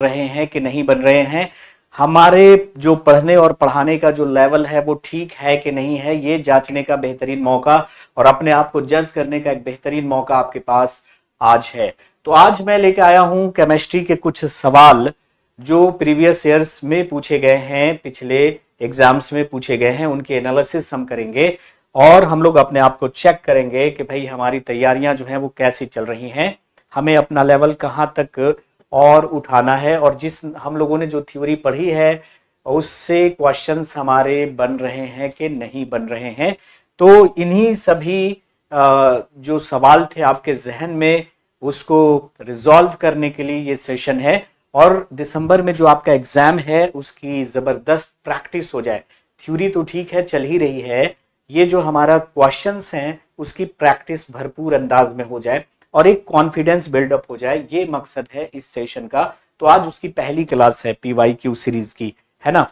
रहे हैं कि नहीं बन रहे हैं, हमारे जो पढ़ने और पढ़ाने का जो लेवल है वो ठीक है कि नहीं है, ये जांचने का बेहतरीन मौका और अपने आप को जज करने का एक बेहतरीन मौका आपके पास आज है। तो आज मैं लेके आया हूं केमिस्ट्री के कुछ सवाल जो प्रीवियस ईयर्स में पूछे गए हैं, पिछले एग्जाम्स में पूछे गए हैं, उनके एनालिसिस हम करेंगे और हम लोग अपने आप को चेक करेंगे कि भाई हमारी तैयारियां जो हैं वो कैसी चल रही हैं, हमें अपना लेवल कहां तक और उठाना है और जिस हम लोगों ने जो थ्योरी पढ़ी है उससे क्वेश्चंस हमारे बन रहे हैं कि नहीं बन रहे हैं। तो इन्हीं सभी जो सवाल थे आपके जहन में उसको रिजॉल्व करने के लिए ये सेशन है और दिसंबर में जो आपका एग्जाम है उसकी जबरदस्त प्रैक्टिस हो जाए। थ्योरी तो ठीक है चल ही रही है, ये जो हमारा क्वेश्चंस हैं उसकी प्रैक्टिस भरपूर अंदाज में हो जाए और एक कॉन्फिडेंस बिल्डअप हो जाए, ये मकसद है इस सेशन का। तो आज उसकी पहली क्लास है PYQ सीरीज की, है ना।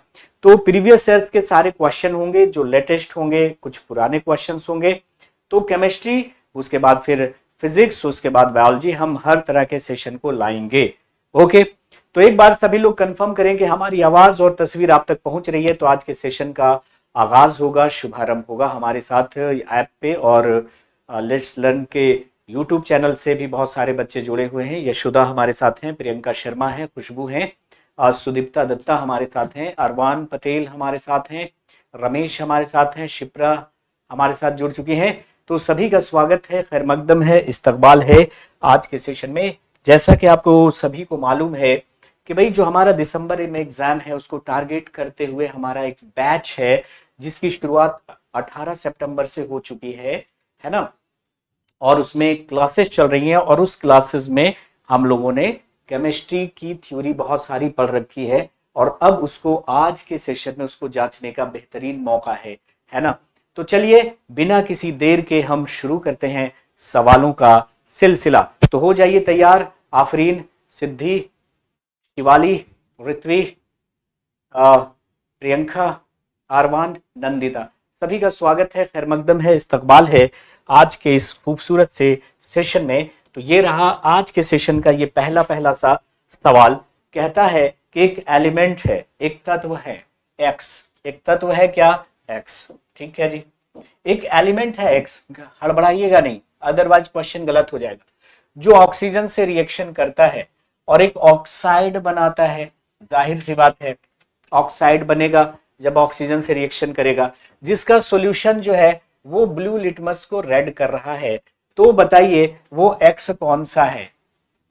तो प्रीवियस ईयर के सारे क्वेश्चन होंगे जो लेटेस्ट होंगे, कुछ पुराने क्वेश्चंस होंगे। तो केमिस्ट्री, उसके बाद फिर फिजिक्स, उसके बाद बायोलॉजी, हम हर तरह के सेशन को लाएंगे। ओके, तो एक बार सभी लोग कंफर्म करें कि हमारी आवाज और तस्वीर आप तक पहुंच रही है। तो आज के सेशन का आगाज होगा, शुभारंभ होगा हमारे साथ ऐप पे और लेट्स लर्न के यूट्यूब चैनल से भी बहुत सारे बच्चे जुड़े हुए हैं। यशोदा हमारे साथ हैं, प्रियंका शर्मा है, खुशबू हैं, सुदीप्ता दत्ता हमारे साथ हैं, अरवान पटेल हमारे साथ हैं, रमेश हमारे साथ हैं, शिप्रा हमारे साथ जुड़ चुकी हैं। तो सभी का स्वागत है, खैर मकदम है, इस्तकबाल है आज के सेशन में। जैसा कि आपको सभी को मालूम है कि भाई जो हमारा दिसंबर में एग्जाम है उसको टारगेट करते हुए हमारा एक बैच है जिसकी शुरुआत 18 सितंबर से हो चुकी है ना। और उसमें क्लासेस चल रही हैं और उस क्लासेस में हम लोगों ने केमिस्ट्री की थ्योरी बहुत सारी पढ़ रखी है और अब उसको आज के सेशन में उसको जांचने का बेहतरीन मौका है ना। तो चलिए बिना किसी देर के हम शुरू करते हैं सवालों का सिलसिला। तो हो जाइए तैयार, आफरीन, सिद्धि, शिवाली, ऋत्वी, प्रियंका, आरवान, नंदिता, सभी का स्वागत है, खैर मकदम है, इस्तकबाल है आज के इस खूबसूरत से सेशन में। तो ये रहा आज के सेशन का ये पहला सा सवाल। कहता है कि एक एलिमेंट है, एक तत्व है X, एक तत्व है क्या X, ठीक है जी। एक एलिमेंट है X, हड़बड़ाइएगा नहीं अदरवाइज क्वेश्चन गलत हो जाएगा, जो ऑक्सीजन से रिएक्शन करता है और एक ऑक्साइड बनाता है। जाहिर सी बात है ऑक्साइड बनेगा जब ऑक्सीजन से रिएक्शन करेगा, जिसका सॉल्यूशन जो है वो ब्लू लिटमस को रेड कर रहा है। तो बताइए वो X कौन सा है,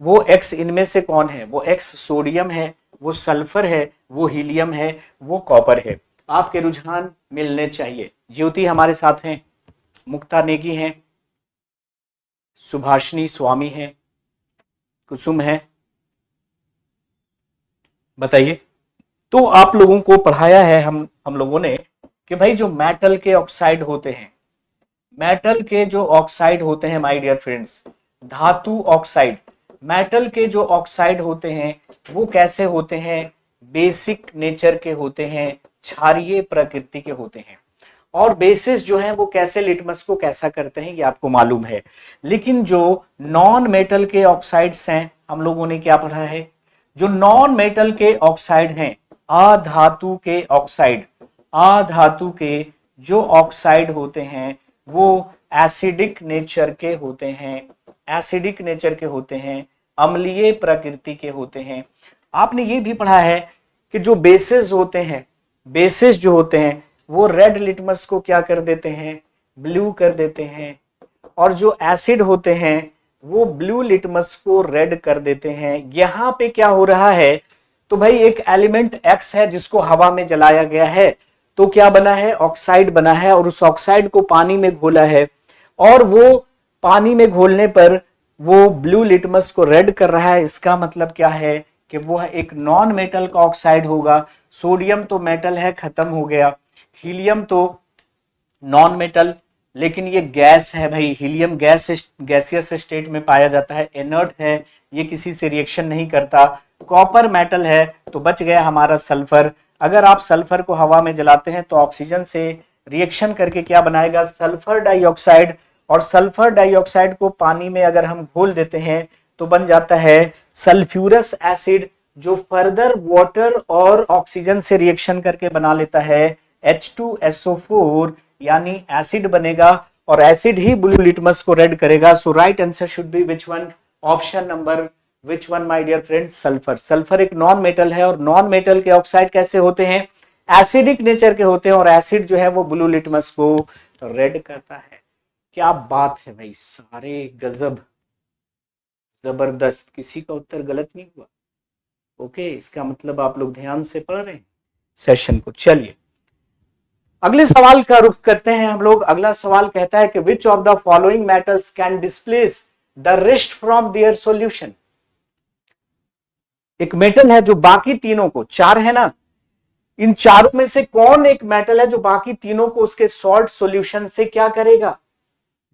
वो X इनमें से कौन है? वो X सोडियम है, वो सल्फर है, वो हीलियम है, वो कॉपर है। आपके रुझान मिलने चाहिए। ज्योति हमारे साथ हैं, मुक्ता नेगी हैं, सुभाषिनी स्वामी हैं, कुसुम है, बताइए। तो आप लोगों को पढ़ाया है हम लोगों ने कि भाई जो मेटल के ऑक्साइड होते हैं, मेटल के जो ऑक्साइड होते हैं माय डियर फ्रेंड्स, धातु ऑक्साइड, मेटल के जो ऑक्साइड होते हैं वो कैसे होते हैं? बेसिक नेचर के होते हैं, क्षारीय प्रकृति के होते हैं। और बेसिस जो है वो कैसे लिटमस को कैसा करते हैं ये आपको मालूम है। लेकिन जो नॉन मेटल के ऑक्साइड्स हैं, हम लोगों ने क्या पढ़ा है? जो नॉन मेटल के ऑक्साइड हैं, अधातु के ऑक्साइड, अधातु के जो ऑक्साइड होते हैं वो एसिडिक नेचर के होते हैं, एसिडिक नेचर के होते हैं, अम्लीय प्रकृति के होते हैं। आपने ये भी पढ़ा है कि जो बेसिस होते हैं, बेसिस जो होते हैं वो रेड लिटमस को क्या कर देते हैं? ब्लू कर देते हैं। और जो एसिड होते हैं वो ब्लू लिटमस को रेड कर देते हैं। यहां पे क्या हो रहा है? तो भाई एक एलिमेंट X है जिसको हवा में जलाया गया है, तो क्या बना है? ऑक्साइड बना है और उस ऑक्साइड को पानी में घोला है और वो पानी में घोलने पर वो ब्लू लिटमस को रेड कर रहा है। इसका मतलब क्या है कि वो एक नॉन मेटल का ऑक्साइड होगा। सोडियम तो मेटल है, खत्म हो गया। हीलियम तो नॉन मेटल, लेकिन ये गैस है भाई। हीलियम गैसियस स्टेट में पाया जाता है, इनर्ट है, ये किसी से रिएक्शन नहीं करता। कॉपर मेटल है, तो बच गया हमारा सल्फर। अगर आप सल्फर को हवा में जलाते हैं तो ऑक्सीजन से रिएक्शन करके क्या बनाएगा? Sulphur dioxide. और सल्फर डाइऑक्साइड को पानी में अगर हम घोल देते हैं तो बन जाता है सल्फ्यूरस एसिड। जो फर्दर वाटर और ऑक्सीजन से रिएक्शन करके बना लेता है H2SO4 यानी एसिड बनेगा, और एसिड ही ब्लू लिटमस को रेड करेगा। So right answer should be which one? Option number which one my dear friends? Sulphur. Sulphur एक नॉन मेटल है, और नॉन मेटल के ऑक्साइड कैसे होते हैं? एसिडिक नेचर के होते हैं, और एसिड जो है वो ब्लू लिटमस को रेड करता है। क्या बात है भाई, सारे गजब, जबरदस्त, किसी का उत्तर गलत नहीं हुआ। ओके, इसका मतलब आप लोग ध्यान से पढ़ रहे हैं सेशन को। चलिए अगले सवाल का रुख करते हैं हम लोग। अगला सवाल कहता है कि विच of the following metals can displace the rest from their solution. एक मेटल है जो बाकी तीनों को, चार है ना, इन चारों में से कौन एक मेटल है जो बाकी तीनों को उसके सॉल्ट सॉल्यूशन से क्या करेगा?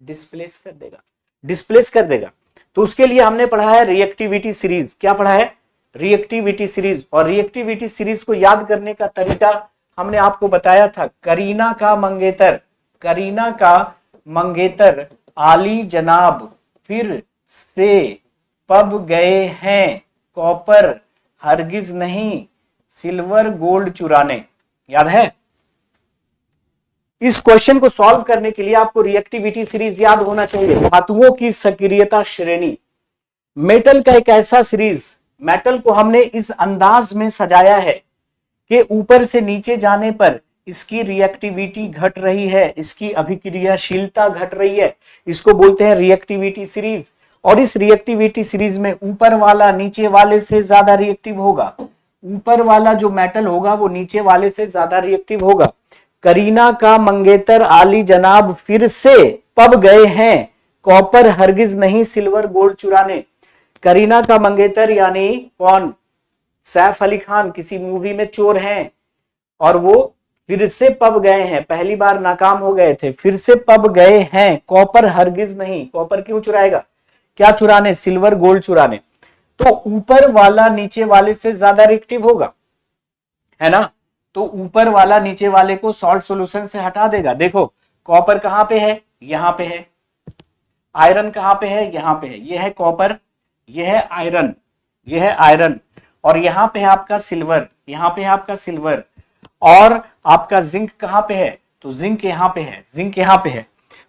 डिस्प्लेस कर देगा, डिस्प्लेस कर देगा। तो उसके लिए हमने पढ़ा है रिएक्टिविटी सीरीज। क्या पढ़ा है? Reactivity series. और रिएक्टिविटी सीरीज को याद करने का तरीका हमने आपको बताया था। करीना का मंगेतर, करीना का मंगेतर आली जनाब फिर से पब गए हैं, कॉपर हरगिज नहीं सिल्वर गोल्ड चुराने। याद है? इस क्वेश्चन को सॉल्व करने के लिए आपको रिएक्टिविटी सीरीज याद होना चाहिए। धातुओं की सक्रियता श्रेणी, मेटल का एक ऐसा सीरीज, मेटल को हमने इस अंदाज में सजाया है कि ऊपर से नीचे जाने पर इसकी रिएक्टिविटी घट रही है, इसकी अभिक्रियाशीलता घट रही है, इसको बोलते हैं रिएक्टिविटी सीरीज। और इस रिएक्टिविटी सीरीज में ऊपर वाला नीचे वाले से ज्यादा रिएक्टिव होगा, ऊपर वाला जो मेटल होगा वो नीचे वाले से ज्यादा रिएक्टिव होगा। करीना का मंगेतर आली जनाब फिर से पब गए हैं, कॉपर हरगिज नहीं सिल्वर गोल्ड चुराने। करीना का मंगेतर यानी कौन? सैफ अली खान किसी मूवी में चोर हैं, और वो फिर से पब गए हैं, पहली बार नाकाम हो गए थे, फिर से पब गए हैं, कॉपर हरगिज नहीं। कॉपर क्यों चुराएगा? क्या चुराने? सिल्वर गोल्ड चुराने। तो ऊपर वाला नीचे वाले से ज्यादा रिएक्टिव होगा, है ना? तो ऊपर वाला नीचे वाले को सॉल्ट सॉल्यूशन से हटा देगा। देखो कॉपर कहां पे है? यहां पे है। आयरन कहां पे है? यहां पे है। यह है कॉपर, यह है आयरन, यह है आयरन, और यहां पे है आपका सिल्वर, यहां पे है आपका सिल्वर। और आपका जिंक कहां पे है? तो जिंक यहां पे है, जिंक यहां पे है।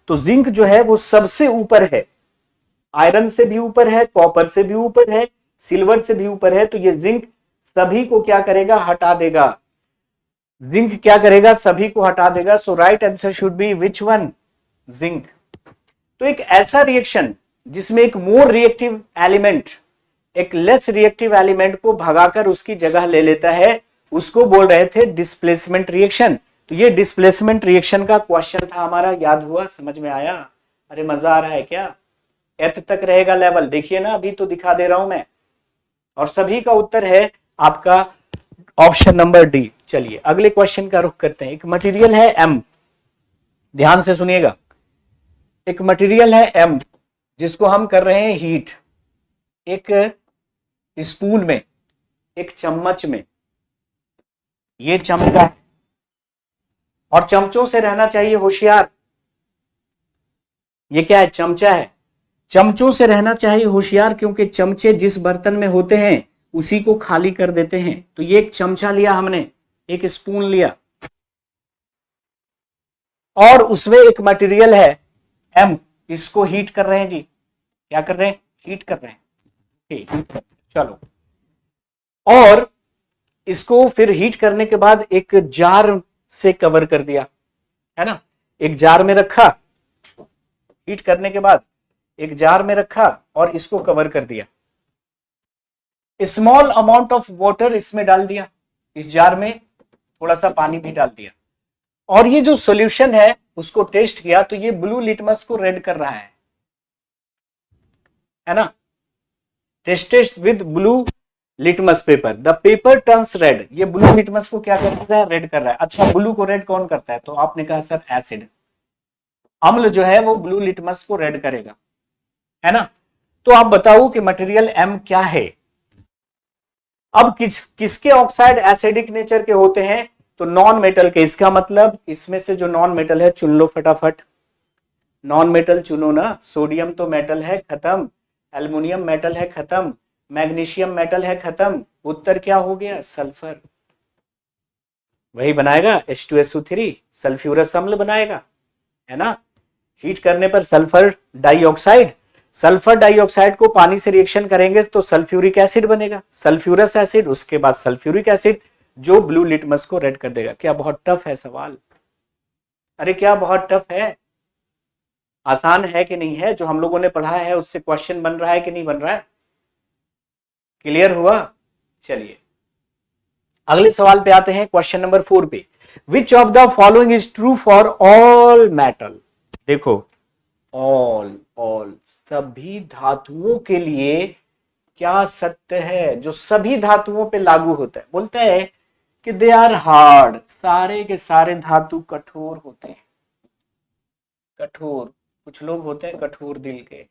तो जिंक जो है वो सबसे ऊपर है, आयरन से भी ऊपर है, कॉपर से भी ऊपर है, सिल्वर से भी ऊपर है। तो ये जिंक सभी को क्या करेगा? हटा देगा। जिंक क्या करेगा? सभी को हटा देगा। So right answer should be which one? Zinc. तो एक ऐसा रिएक्शन जिसमें एक मोर रिएक्टिव एलिमेंट एक लेस रिएक्टिव एलिमेंट को भगाकर उसकी जगह ले लेता है, उसको बोल रहे थे डिस्प्लेसमेंट रिएक्शन। तो ये डिस्प्लेसमेंट रिएक्शन का क्वेश्चन था हमारा। याद हुआ? समझ में आया? अरे मजा आ रहा है क्या? एथ तक रहेगा लेवल, देखिए ना, अभी तो दिखा दे रहा हूं मैं। और सभी का उत्तर है आपका ऑप्शन नंबर डी। चलिए अगले क्वेश्चन का रुख करते हैं। एक मटेरियल है एम, ध्यान से सुनिएगा। एक मटेरियल है एम जिसको हम कर रहे हैं हीट, एक स्पून में, एक चम्मच में। ये चमचा है, और चमचों से रहना चाहिए होशियार। ये क्या है? चमचा है। चमचों से रहना चाहिए होशियार, क्योंकि चमचे जिस बर्तन में होते हैं उसी को खाली कर देते हैं। तो ये एक चमचा लिया हमने, एक स्पून लिया, और उसमें एक मटेरियल है एम, इसको हीट कर रहे हैं जी। क्या कर रहे हैं? हीट कर रहे हैं। ठीक, चलो। और इसको फिर हीट करने के बाद एक जार से कवर कर दिया, है ना? एक जार में रखा, हीट करने के बाद एक जार में रखा और इसको कवर कर दिया। स्मॉल अमाउंट ऑफ वाटर इसमें डाल दिया, इस जार में थोड़ा सा पानी भी डाल दिया, और ये जो सॉल्यूशन है उसको टेस्ट किया तो ये ब्लू लिटमस को रेड कर रहा है ना? Tested with blue litmus paper, the paper turns red. ये ब्लू लिटमस को क्या कर रहा है? रेड कर रहा है। अच्छा, ब्लू को रेड कौन करता है? तो आपने कहा सर एसिड, अम्ल जो है वो ब्लू लिटमस को रेड करेगा, है ना? तो आप बताओ कि मटेरियल एम क्या है? अब किसके ऑक्साइड एसिडिक नेचर के होते हैं? तो नॉन मेटल के। इसका मतलब इसमें से जो नॉन मेटल है चुन लो फटाफट। नॉन मेटल चुनो ना। सोडियम तो मेटल है, खत्म। एल्युमिनियम मेटल है, खत्म। मैग्नीशियम मेटल है खत्म, उत्तर क्या हो गया? सल्फर। वही बनाएगा H2SO3, सल्फ्यूरस अम्ल बनाएगा, है ना। हीट करने पर सल्फर डाइऑक्साइड को पानी से रिएक्शन करेंगे तो सल्फ्यूरिक एसिड बनेगा, सल्फ्यूरस एसिड, उसके बाद सल्फ्यूरिक एसिड, जो ब्लू लिटमस को रेड कर देगा। क्या बहुत टफ है सवाल? अरे क्या बहुत टफ है? आसान है कि नहीं है? जो हम लोगों ने पढ़ा है उससे क्वेश्चन बन रहा है कि नहीं बन रहा है? क्लियर हुआ? चलिए अगले सवाल पे आते हैं, क्वेश्चन नंबर 4 पे। विच of the following is true for all metal? देखो, ऑल सभी धातुओं के लिए क्या सत्य है जो सभी धातुओं पे लागू होता है? बोलता है कि दे आर हार्ड, सारे के सारे धातु कठोर होते हैं। कठोर, कुछ लोग होते हैं कठोर दिल के,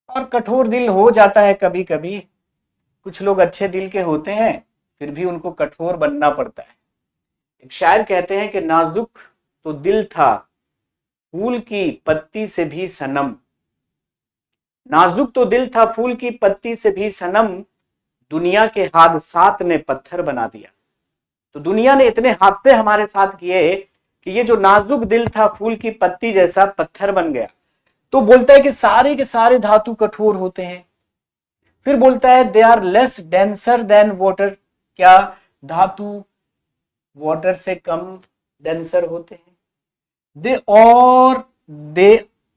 और कठोर दिल हो जाता है कभी कभी। कुछ लोग अच्छे दिल के होते हैं, फिर भी उनको कठोर बनना पड़ता है। एक शायर कहते हैं कि नाजुक तो दिल था फूल की पत्ती से भी सनम, नाजुक तो दिल था फूल की पत्ती से भी सनम, दुनिया के हादसात ने पत्थर बना दिया। तो दुनिया ने इतने हादसे हमारे साथ किए कि ये जो नाजुक दिल था फूल की पत्ती जैसा पत्थर बन गया। तो बोलता है कि सारे के सारे धातु कठोर होते हैं। फिर बोलता है they are less denser than water, क्या धातु वाटर से कम डेंसर होते हैं? दे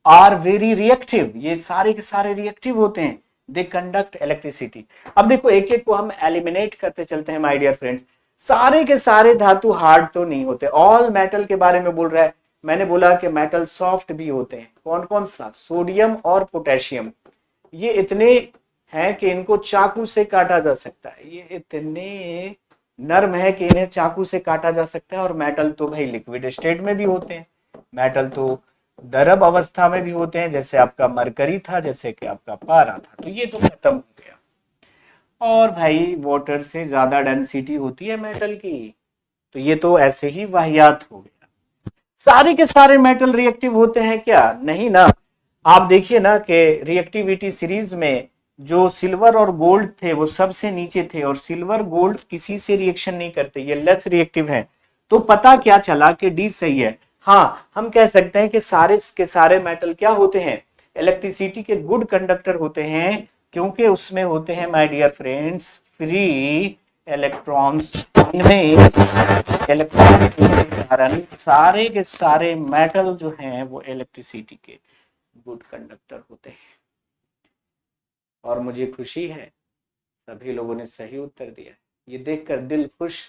आर वेरी रिएक्टिव, ये सारे के सारे रिएक्टिव होते हैं। They conduct electricity. अब देखो एक एक को हम एलिमिनेट करते चलते हैं माय डियर फ्रेंड्स। सारे के सारे धातु हार्ड तो नहीं होते। ऑल मेटल के बारे में बोल रहा है, मैंने बोला कि मेटल सॉफ्ट भी होते हैं। कौन कौन सा? सोडियम और पोटेशियम। ये इतने हैं कि इनको चाकू से काटा जा सकता है, ये इतने नर्म है कि इन्हें चाकू से काटा जा सकता है। और मेटल तो भाई लिक्विड स्टेट में भी होते हैं, मेटल तो द्रव अवस्था में भी होते हैं, जैसे आपका मरकरी था, जैसे कि आपका पारा था। तो ये तो खत्म हो गया। और भाई वाटर से ज्यादा डेंसिटी होती है मेटल की, तो ये तो ऐसे ही वाहियात हो गया। सारे के सारे मेटल रिएक्टिव होते हैं क्या? नहीं ना। आप देखिए ना कि रिएक्टिविटी सीरीज में जो सिल्वर और गोल्ड थे वो सबसे नीचे थे, और सिल्वर गोल्ड किसी से रिएक्शन नहीं करते, ये लेस रिएक्टिव है। तो पता क्या चला कि डी सही है। हाँ, हम कह सकते हैं कि सारे के सारे मेटल क्या होते हैं? इलेक्ट्रिसिटी के गुड कंडक्टर होते हैं, क्योंकि उसमें होते हैं my dear friends free electrons. इनमें इलेक्ट्रॉन के कारण सारे के सारे मेटल जो हैं वो इलेक्ट्रिसिटी के गुड कंडक्टर होते हैं। और मुझे खुशी है सभी लोगों ने सही उत्तर दिया। ये देखकर दिल खुश,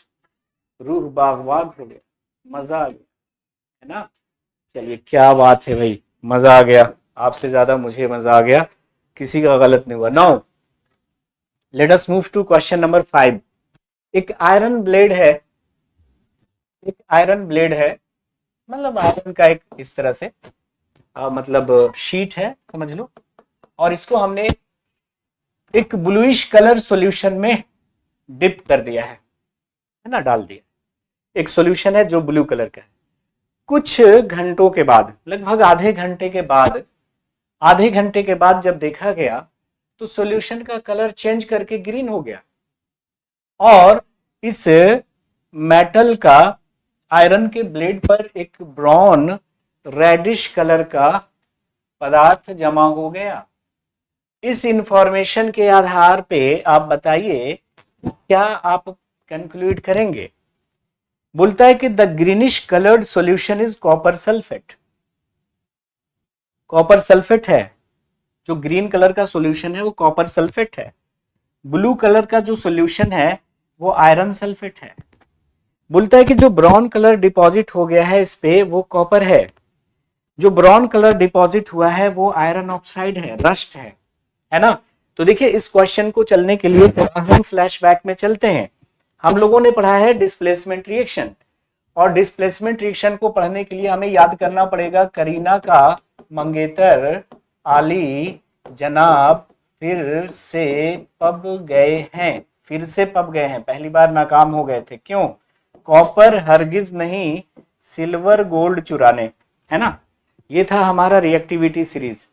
रूह बाग हो गया, मजा आ गया, है ना। चलिए क्या बात है भाई, मजा आ गया। आपसे ज्यादा मुझे मजा आ गया, किसी का गलत नहीं हुआ। Now let us move to question number 5। एक आयरन ब्लेड है, मतलब आयरन का एक इस तरह से मतलब शीट है समझ लो, और इसको हमने एक ब्लूइश कलर सॉल्यूशन में डिप कर दिया है ना, डाल दिया। एक सॉल्यूशन है जो ब्लू कलर का है। कुछ घंटों के बाद, लगभग आधे घंटे के बाद जब देखा गया तो सॉल्यूशन का कलर चेंज करके ग्रीन हो गया, और इस मेटल का आयरन के ब्लेड पर एक ब्राउन रेडिश कलर का पदार्थ जमा हो गया। इस इंफॉर्मेशन के आधार पे आप बताइए क्या आप कंक्लूड करेंगे? बोलता है कि the greenish coloured solution is copper sulphate. Copper sulphate है, जो ग्रीन कलर का सॉल्यूशन है वो कॉपर सल्फेट है। ब्लू कलर का जो सॉल्यूशन है वो आयरन सल्फेट है। बोलता है कि जो ब्राउन कलर डिपॉजिट हो गया है इस पे वो कॉपर है, जो ब्राउन कलर डिपॉजिट हुआ है वो आयरन ऑक्साइड है, रस्ट है ना। तो देखिए इस क्वेश्चन को चलने के लिए हम फ्लैशबैक में चलते हैं। हम लोगों ने पढ़ा है डिस्प्लेसमेंट रिएक्शन, और डिस्प्लेसमेंट रिएक्शन को पढ़ने के लिए हमें याद करना पड़ेगा करीना का मंगेतर आली जनाब फिर से पब गए हैं, पहली बार नाकाम हो गए थे। क्यों? कॉपर हरगिज नहीं सिल्वर गोल्ड चुराने, है ना। ये था हमारा reactivity series.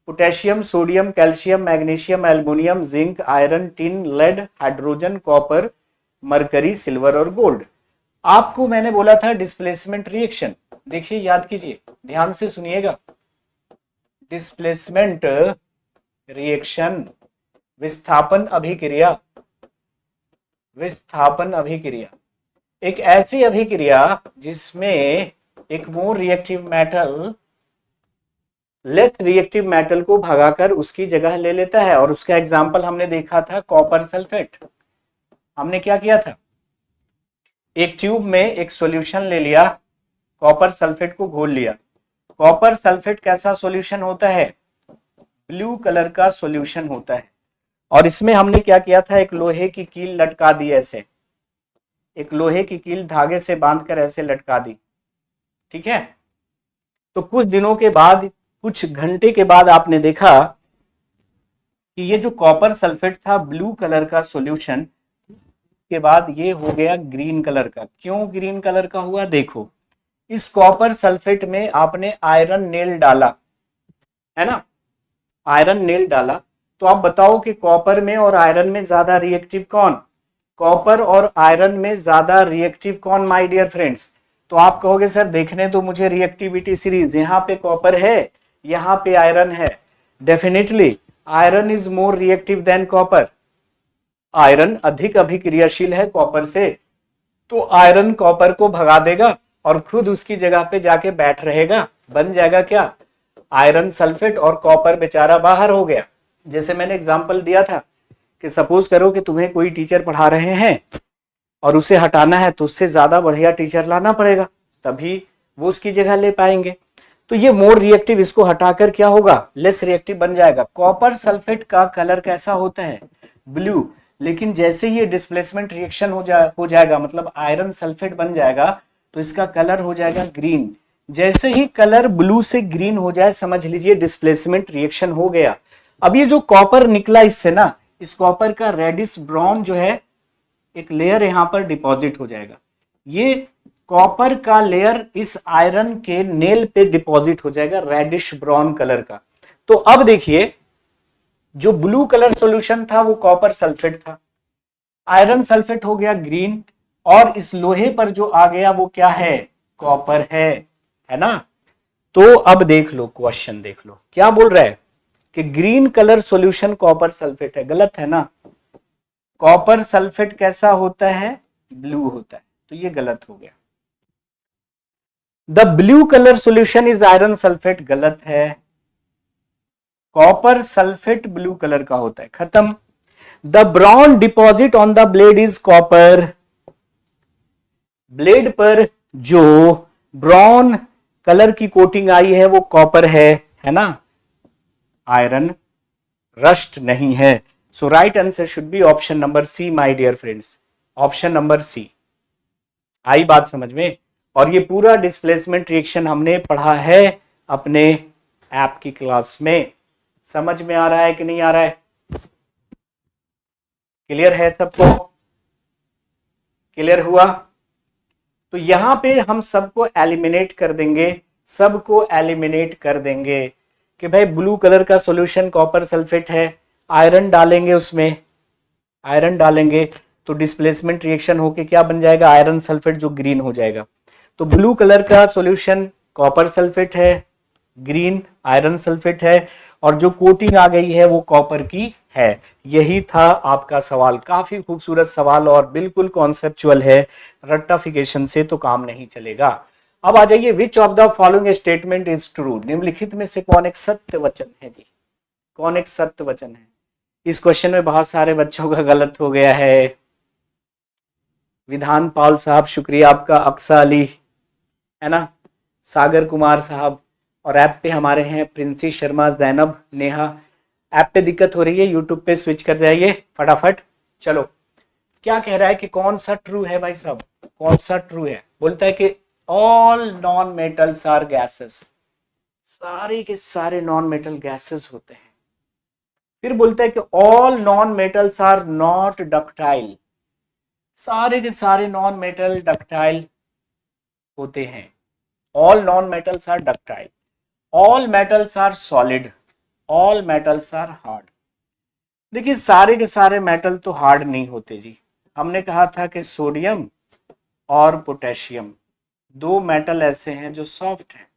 Potassium, sodium, calcium, magnesium, aluminium, zinc, iron, tin, lead, hydrogen, copper, mercury, silver और गोल्ड। आपको मैंने बोला था डिस्प्लेसमेंट रिएक्शन, देखिए याद कीजिए, ध्यान से सुनिएगा। डिस्प्लेसमेंट रिएक्शन, विस्थापन अभिक्रिया, विस्थापन अभिक्रिया एक ऐसी अभिक्रिया जिसमें एक more reactive metal less reactive metal को भगाकर उसकी जगह ले लेता है। और उसका एग्जांपल हमने देखा था कॉपर सल्फेट। हमने क्या किया था, एक ट्यूब में एक सॉल्यूशन ले लिया, कॉपर सल्फेट को घोल लिया। कॉपर सल्फेट कैसा सॉल्यूशन होता है, ब्लू कलर का सॉल्यूशन होता है। और इसमें हमने क्या किया था, एक लोहे की कील लटका दी, ऐसे एक लोहे की कील धागे से बांधकर ऐसे लटका दी, ठीक है। तो कुछ दिनों के बाद, कुछ घंटे के बाद आपने देखा कि ये जो कॉपर सल्फेट था ब्लू कलर का सॉल्यूशन के बाद ये हो गया ग्रीन कलर का। क्यों ग्रीन कलर का हुआ, देखो इस कॉपर सल्फेट में आपने आयरन नेल डाला है ना, आयरन नेल डाला। तो आप बताओ कि कॉपर में और आयरन में ज्यादा रिएक्टिव कौन, कॉपर और आयरन में ज्यादा रिएक्टिव कौन माय डियर फ्रेंड्स। तो आप कहोगे सर देखने तो मुझे रिएक्टिविटी सीरीज, यहाँ पे कॉपर है, यहाँ पे आयरन है। Definitely iron is more reactive than copper, iron अधिक अभिक्रियाशील है कॉपर से। तो आयरन कॉपर को भगा देगा और खुद उसकी जगह पे जाके बैठ रहेगा, बन जाएगा क्या, आयरन सल्फेट, और कॉपर बेचारा बाहर हो गया। जैसे मैंने एग्जांपल दिया था कि सपोज करो कि तुम्हें कोई टीचर पढ़ा रहे हैं और उसे हटाना है, तो उससे ज्यादा बढ़िया टीचर लाना पड़ेगा, तभी वो उसकी जगह ले पाएंगे। तो ये मोर रिएक्टिव, इसको हटाकर क्या होगा, लेस रिएक्टिव बन जाएगा। कॉपर सल्फेट का कलर कैसा होता है, ब्लू। लेकिन जैसे ये डिस्प्लेसमेंट रिएक्शन हो जाएगा, मतलब आयरन सल्फेट बन जाएगा, तो इसका कलर हो जाएगा ग्रीन। जैसे ही कलर ब्लू से ग्रीन हो जाए, समझ लीजिए डिस्प्लेसमेंट रिएक्शन हो गया। अब ये जो कॉपर निकला इससे ना, इस कॉपर का रेडिश ब्राउन जो है एक लेयर यहां पर डिपॉजिट हो जाएगा। ये कॉपर का लेयर इस आयरन के नेल पे डिपॉजिट हो जाएगा, रेडिश ब्राउन कलर का। तो अब देखिए जो ब्लू कलर सॉल्यूशन था वो कॉपर सल्फेट था, आयरन सल्फेट हो गया ग्रीन, और इस लोहे पर जो आ गया वो क्या है, कॉपर है ना। तो अब देख लो क्वेश्चन, देख लो क्या बोल रहा है कि green colour solution copper sulphate है, गलत है ना। कॉपर सल्फेट कैसा होता है, ब्लू होता है, तो ये गलत हो गया। The blue colour solution is iron sulphate, गलत है। कॉपर सल्फेट ब्लू कलर का होता है, खत्म। The brown deposit on the blade is copper, blade पर जो ब्राउन कलर की कोटिंग आई है वो कॉपर है ना, आयरन रस्ट नहीं है। So right answer should be option number C my dear friends, option number C. आई बात समझ में। और ये पूरा डिस्प्लेसमेंट रिएक्शन हमने पढ़ा है अपने ऐप की क्लास में। समझ में आ रहा है कि नहीं आ रहा है, क्लियर है सबको, क्लियर हुआ। तो यहां पे हम सबको एलिमिनेट कर देंगे, सबको एलिमिनेट कर देंगे कि भाई ब्लू कलर का सॉल्यूशन कॉपर सल्फेट है, आयरन डालेंगे, उसमें आयरन डालेंगे तो डिस्प्लेसमेंट रिएक्शन होके क्या बन जाएगा, आयरन सल्फेट, जो ग्रीन हो जाएगा। तो ब्लू कलर का सॉल्यूशन कॉपर सल्फेट है, ग्रीन आयरन सल्फेट है, और जो कोटिंग आ गई है वो कॉपर की है। यही था आपका सवाल, काफी खूबसूरत सवाल और बिल्कुल कॉन्सेप्चुअल है, रट्टाफिकेशन से तो काम नहीं चलेगा। अब आ जाइए, विच of the following statement is true, निम्नलिखित में से कौन एक सत्य वचन है जी, कौन एक सत्य वचन है। इस क्वेश्चन में बहुत सारे बच्चों का गलत हो गया है। विधान पाल साहब शुक्रिया आपका, अक्सा अली है ना, सागर कुमार साहब, और ऐप पे हमारे हैं प्रिंसी शर्मा, जैनब, नेहा। ऐप पे दिक्कत हो रही है, यूट्यूब पे स्विच कर जाइए फटाफट। चलो क्या कह रहा है कि कौन सा ट्रू है भाई साहब, कौन सा ट्रू है, बोलता है कि all non metals are gases, सारे के सारे नॉन मेटल गैसेस होते हैं। फिर बोलता है कि all non metals are not ductile, सारे के सारे नॉन मेटल डक्टाइल होते हैं, all non metals are ductile, all metals are solid, all metals are hard. देखिए सारे के सारे मेटल तो हार्ड नहीं होते जी। हमने कहा था कि सोडियम और पोटेशियम दो मेटल ऐसे हैं जो सॉफ्ट हैं,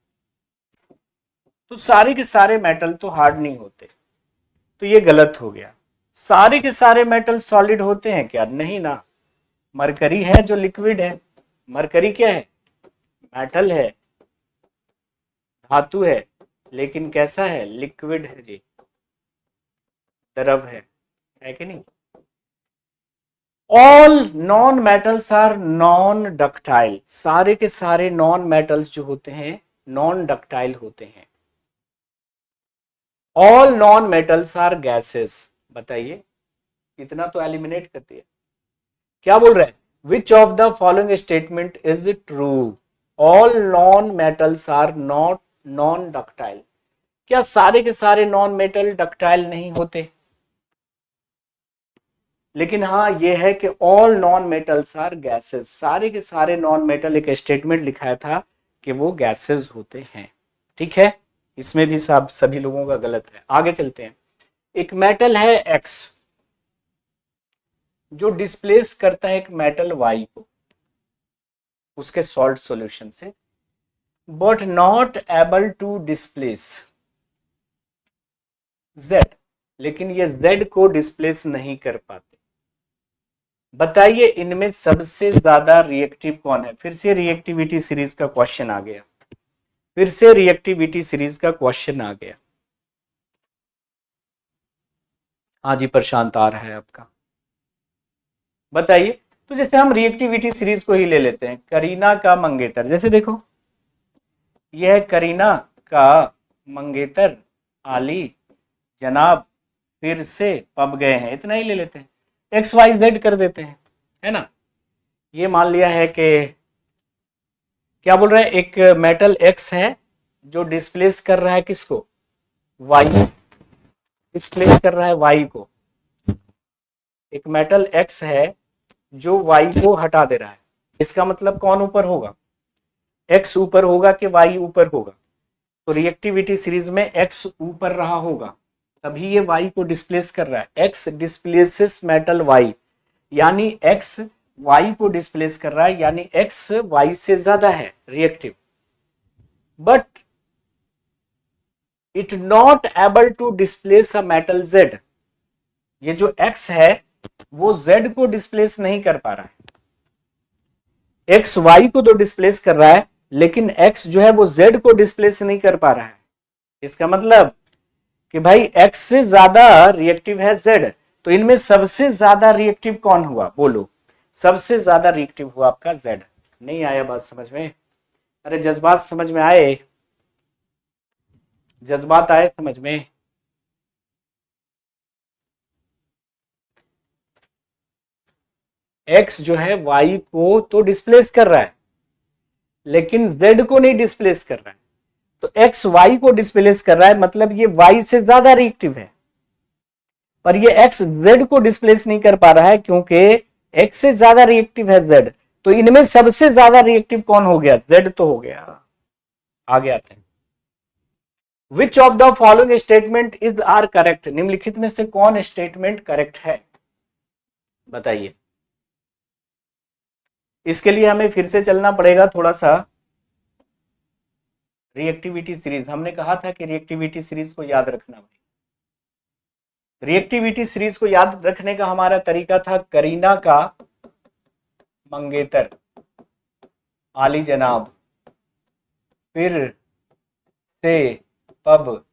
तो सारे के सारे मेटल तो हार्ड नहीं होते, तो ये गलत हो गया। सारे के सारे मेटल सॉलिड होते हैं क्या? नहीं ना। मरकरी है जो लिक्विड है। मरकरी क्या है? मेटल है, धातु है, लेकिन कैसा है? लिक्विड है जी, द्रव है कि नहीं? All non metals are non ductile. सारे के सारे नॉन मेटल्स जो होते हैं नॉन डक्टाइल होते हैं। All non metals are gases. बताइए, इतना तो एलिमिनेट करती है। क्या बोल रहे हैं? Which of the following statement is true? All non metals are not non ductile. क्या सारे के सारे नॉन मेटल डक्टाइल नहीं होते? लेकिन हाँ ये है कि all non metals are gases. सारे के सारे नॉन मेटल, एक स्टेटमेंट लिखाया था कि वो गैसेस होते हैं। ठीक है, इसमें भी सब सभी लोगों का गलत है। आगे चलते हैं। एक मेटल है एक्स जो डिस्प्लेस करता है एक मेटल वाई को उसके सॉल्ट सॉल्यूशन से, but not able to displace Z. लेकिन ये जेड को डिस्प्लेस नहीं कर पाते। बताइए इनमें सबसे ज्यादा रिएक्टिव कौन है? फिर से रिएक्टिविटी सीरीज का क्वेश्चन आ गया। फिर से रिएक्टिविटी सीरीज का क्वेश्चन आ गया। हाँ जी, प्रशांत आ रहा है आपका। बताइए, तो जैसे हम रिएक्टिविटी सीरीज को ही ले लेते हैं, करीना का मंगेतर। जैसे देखो, यह करीना का मंगेतर आली जनाब फिर से पब गए हैं, इतना ही ले लेते हैं। एक्स वाई जेड कर देते हैं, है ना। ये मान लिया है कि क्या बोल रहे हैं, एक मेटल एक्स है जो डिस्प्लेस कर रहा है किसको? वाई। डिस्प्लेस कर रहा है वाई को। एक मेटल एक्स है जो वाई को हटा दे रहा है। इसका मतलब कौन ऊपर होगा? एक्स ऊपर होगा कि वाई ऊपर होगा? तो रिएक्टिविटी सीरीज में एक्स ऊपर रहा होगा, तभी ये वाई को डिस्प्लेस कर रहा है। एक्स डिस्प्लेसेस मेटल वाई, यानी एक्स वाई को डिस्प्लेस कर रहा है, यानी एक्स वाई से ज्यादा है reactive, but it not able to displace a metal Z. ये जो एक्स है वो जेड को डिस्प्लेस नहीं कर पा रहा है। एक्स वाई को तो डिस्प्लेस कर रहा है, लेकिन एक्स जो है वो जेड को डिस्प्लेस नहीं कर पा रहा है। इसका मतलब कि भाई एक्स से ज्यादा रिएक्टिव है जेड। तो इनमें सबसे ज्यादा रिएक्टिव कौन हुआ? बोलो, सबसे ज्यादा रिएक्टिव हुआ आपका जेड। नहीं आया बात समझ में? अरे जज्बात समझ में आए? जज्बात आए समझ में? एक्स जो है वाई को तो डिस्प्लेस कर रहा है, लेकिन जेड को नहीं डिस्प्लेस कर रहा है। तो एक्स वाई को डिस्प्लेस कर रहा है, मतलब ये वाई से ज्यादा रिएक्टिव है, पर ये एक्स जेड को डिस्प्लेस नहीं कर पा रहा है, क्योंकि एक्स से ज्यादा रिएक्टिव है जेड। तो इनमें सबसे ज्यादा रिएक्टिव कौन हो गया? जेड तो हो गया। आगे आते हैं। Which of the following statement is are correct? निम्नलिखित में से कौन स्टेटमेंट करेक्ट है? बताइए। इसके लिए हमें फिर से चलना पड़ेगा थोड़ा सा रिएक्टिविटी सीरीज। हमने कहा था कि रिएक्टिविटी सीरीज को याद रखना भाई। रिएक्टिविटी सीरीज को याद रखने का हमारा तरीका था, करीना का मंगेतर आली जनाब फिर से पब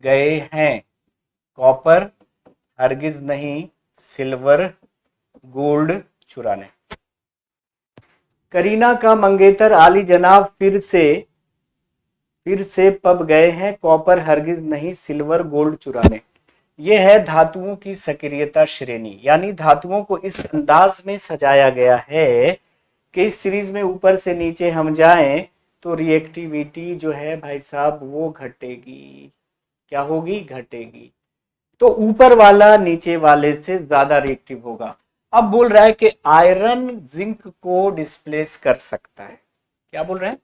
गए हैं, कॉपर हरगिज नहीं सिल्वर गोल्ड चुराने। करीना का मंगेतर आली जनाब फिर से पब गए हैं, कॉपर हरगिज नहीं सिल्वर गोल्ड चुराने। यह है धातुओं की सक्रियता श्रेणी, यानी धातुओं को इस अंदाज में सजाया गया है कि इस सीरीज में ऊपर से नीचे हम जाएं तो रिएक्टिविटी जो है भाई साहब वो घटेगी। क्या होगी? घटेगी। तो ऊपर वाला नीचे वाले से ज्यादा रिएक्टिव होगा। अब बोल रहा है कि आयरन जिंक को डिस्प्लेस कर सकता है। क्या बोल रहे हैं?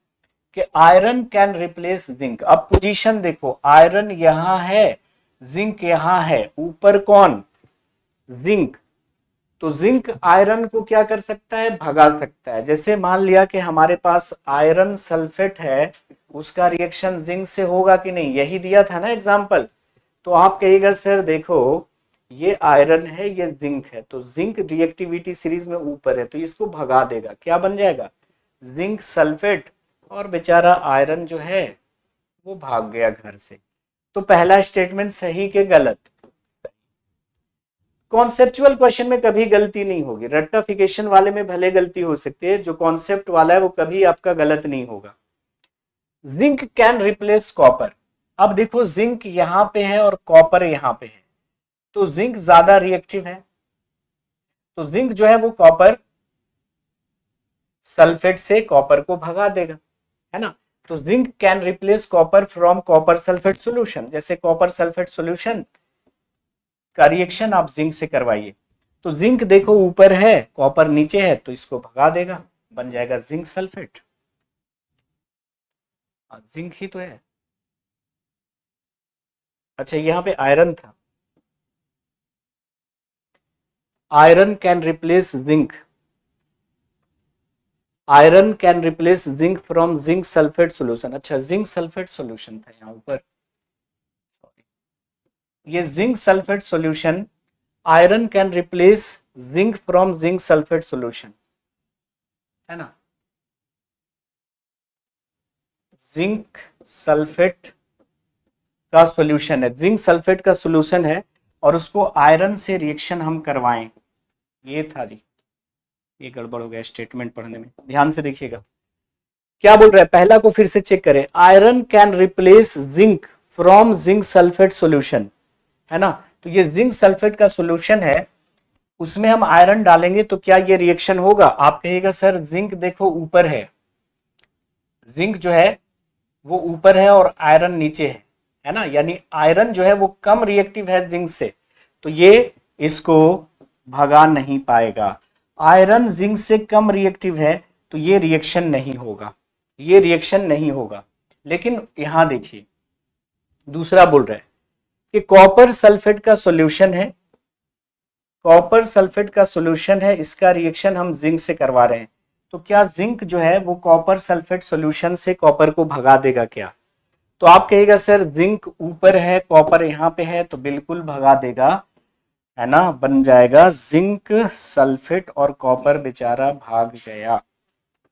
कि आयरन कैन रिप्लेस जिंक। अब पोजीशन देखो, आयरन यहां है जिंक यहां है, ऊपर कौन, जिंक। तो जिंक आयरन को क्या कर सकता है, भगा सकता है। जैसे मान लिया कि हमारे पास आयरन सल्फेट है, उसका रिएक्शन जिंक से होगा कि नहीं, यही दिया था ना एग्जाम्पल। तो आप कहिएगा सर देखो ये आयरन है, ये जिंक है, तो जिंक रिएक्टिविटी सीरीज में ऊपर है, तो इसको भगा देगा, क्या बन जाएगा, जिंक सल्फेट। और बेचारा आयरन जो है वो भाग गया घर से। तो पहला स्टेटमेंट सही के गलत। कॉन्सेप्चुअल क्वेश्चन में कभी गलती नहीं होगी, रेक्टिफिकेशन वाले में भले गलती हो सकती है, जो कॉन्सेप्ट वाला है वो कभी आपका गलत नहीं होगा। Zinc can replace copper. अब देखो जिंक यहां पे है और कॉपर यहां पे है, तो जिंक ज्यादा रिएक्टिव है, तो जिंक जो है वो कॉपर सल्फेट से कॉपर को भगा देगा, है ना। तो zinc can replace copper from copper sulphate solution. जैसे कॉपर सल्फेट सॉल्यूशन का रिएक्शन आप जिंक से करवाइए, तो जिंक देखो ऊपर है, कॉपर नीचे है, तो इसको भगा देगा, बन जाएगा जिंक सल्फेट। जिंक ही तो है। अच्छा यहां पे आयरन था, iron can replace zinc, iron can replace zinc from zinc sulphate solution. अच्छा जिंक सल्फेट सॉल्यूशन था यहाँ ऊपर, सॉरी, ये zinc sulphate solution, iron can replace zinc from zinc sulphate solution, है ना। जिंक सल्फेट का सॉल्यूशन है, जिंक सल्फेट का सॉल्यूशन है, और उसको आयरन से रिएक्शन हम करवाएं, ये था जी। ये गड़बड़ हो गया स्टेटमेंट पढ़ने में, ध्यान से देखिएगा क्या बोल रहा है। पहला को फिर से चेक करें, iron can replace zinc from zinc sulphate solution, है ना। तो ये जिंक सल्फेट का सॉल्यूशन है, उसमें हम आयरन डालेंगे तो क्या ये रिएक्शन होगा। आप कहिएगा सर जिंक देखो ऊपर है, जिंक जो है वो ऊपर है और आयरन नीचे है ना, यानी आयरन जो है वो कम रिएक्टिव है जिंक से, तो ये इसको भगा नहीं पाएगा। आयरन जिंक से कम रिएक्टिव है, तो ये रिएक्शन नहीं होगा, ये रिएक्शन नहीं होगा। लेकिन यहां देखिए दूसरा बोल रहा है कि कॉपर सल्फेट का सॉल्यूशन है, कॉपर सल्फेट का सॉल्यूशन है, इसका रिएक्शन हम जिंक से करवा रहे हैं, तो क्या जिंक जो है वो कॉपर सल्फेट सॉल्यूशन से कॉपर को भगा देगा क्या। तो आप कहिएगा सर जिंक ऊपर है, कॉपर यहां पे है, तो बिल्कुल भगा देगा, है ना, बन जाएगा जिंक सल्फेट और कॉपर बेचारा भाग गया,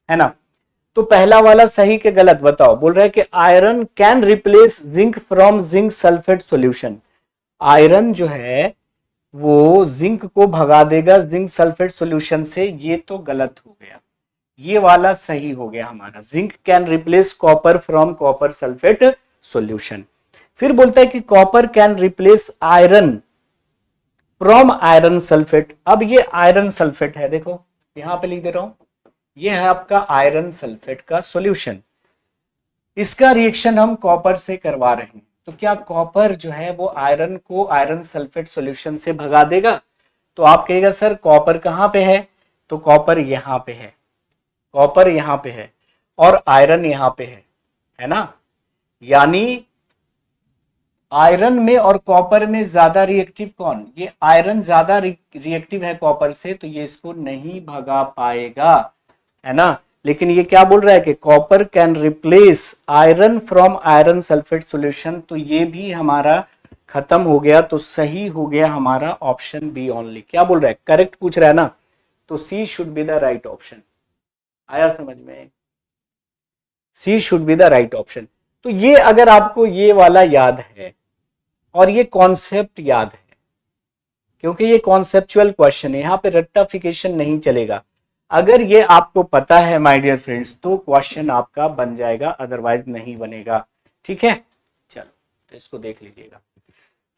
है ना। तो पहला वाला सही के गलत बताओ। बोल रहा है कि iron can replace zinc from zinc sulphate solution, iron जो है वो जिंक को भगा देगा जिंक सल्फेट सॉल्यूशन से, ये तो गलत हो गया, ये वाला सही हो गया हमारा, zinc can replace copper from copper sulphate solution. फिर बोलता है कि copper can replace iron from iron sulphate. अब ये आयरन सल्फेट है, देखो यहां पे लिख दे रहा हूं, ये है आपका आयरन सल्फेट का सॉल्यूशन, इसका रिएक्शन हम कॉपर से करवा रहे हैं, तो क्या कॉपर जो है वो आयरन को आयरन सल्फेट सॉल्यूशन से भगा देगा। तो आप कहिएगा सर कॉपर कहां पे है, तो कॉपर यहां पे है, कॉपर यहां पे है और आयरन यहां पे है ना, यानी आयरन में और कॉपर में ज्यादा रिएक्टिव कौन, ये आयरन ज्यादा रिएक्टिव है कॉपर से, तो ये इसको नहीं भगा पाएगा, है ना। लेकिन ये क्या बोल रहा है कि copper can replace iron from iron sulphate solution, तो ये भी हमारा खत्म हो गया, तो सही हो गया हमारा ऑप्शन बी ओनली। क्या बोल रहा है, करेक्ट पूछ रहा है ना, तो C should be the right option. आया समझ में, C should be the right option. तो ये अगर आपको ये वाला याद है और ये कॉन्सेप्ट याद है, क्योंकि ये कॉन्सेप्चुअल क्वेश्चन है, यहां पे रेक्टिफिकेशन नहीं चलेगा। अगर ये आपको पता है माय डियर फ्रेंड्स, तो क्वेश्चन आपका बन जाएगा, अदरवाइज नहीं बनेगा, ठीक है। चलो तो इसको देख लीजिएगा।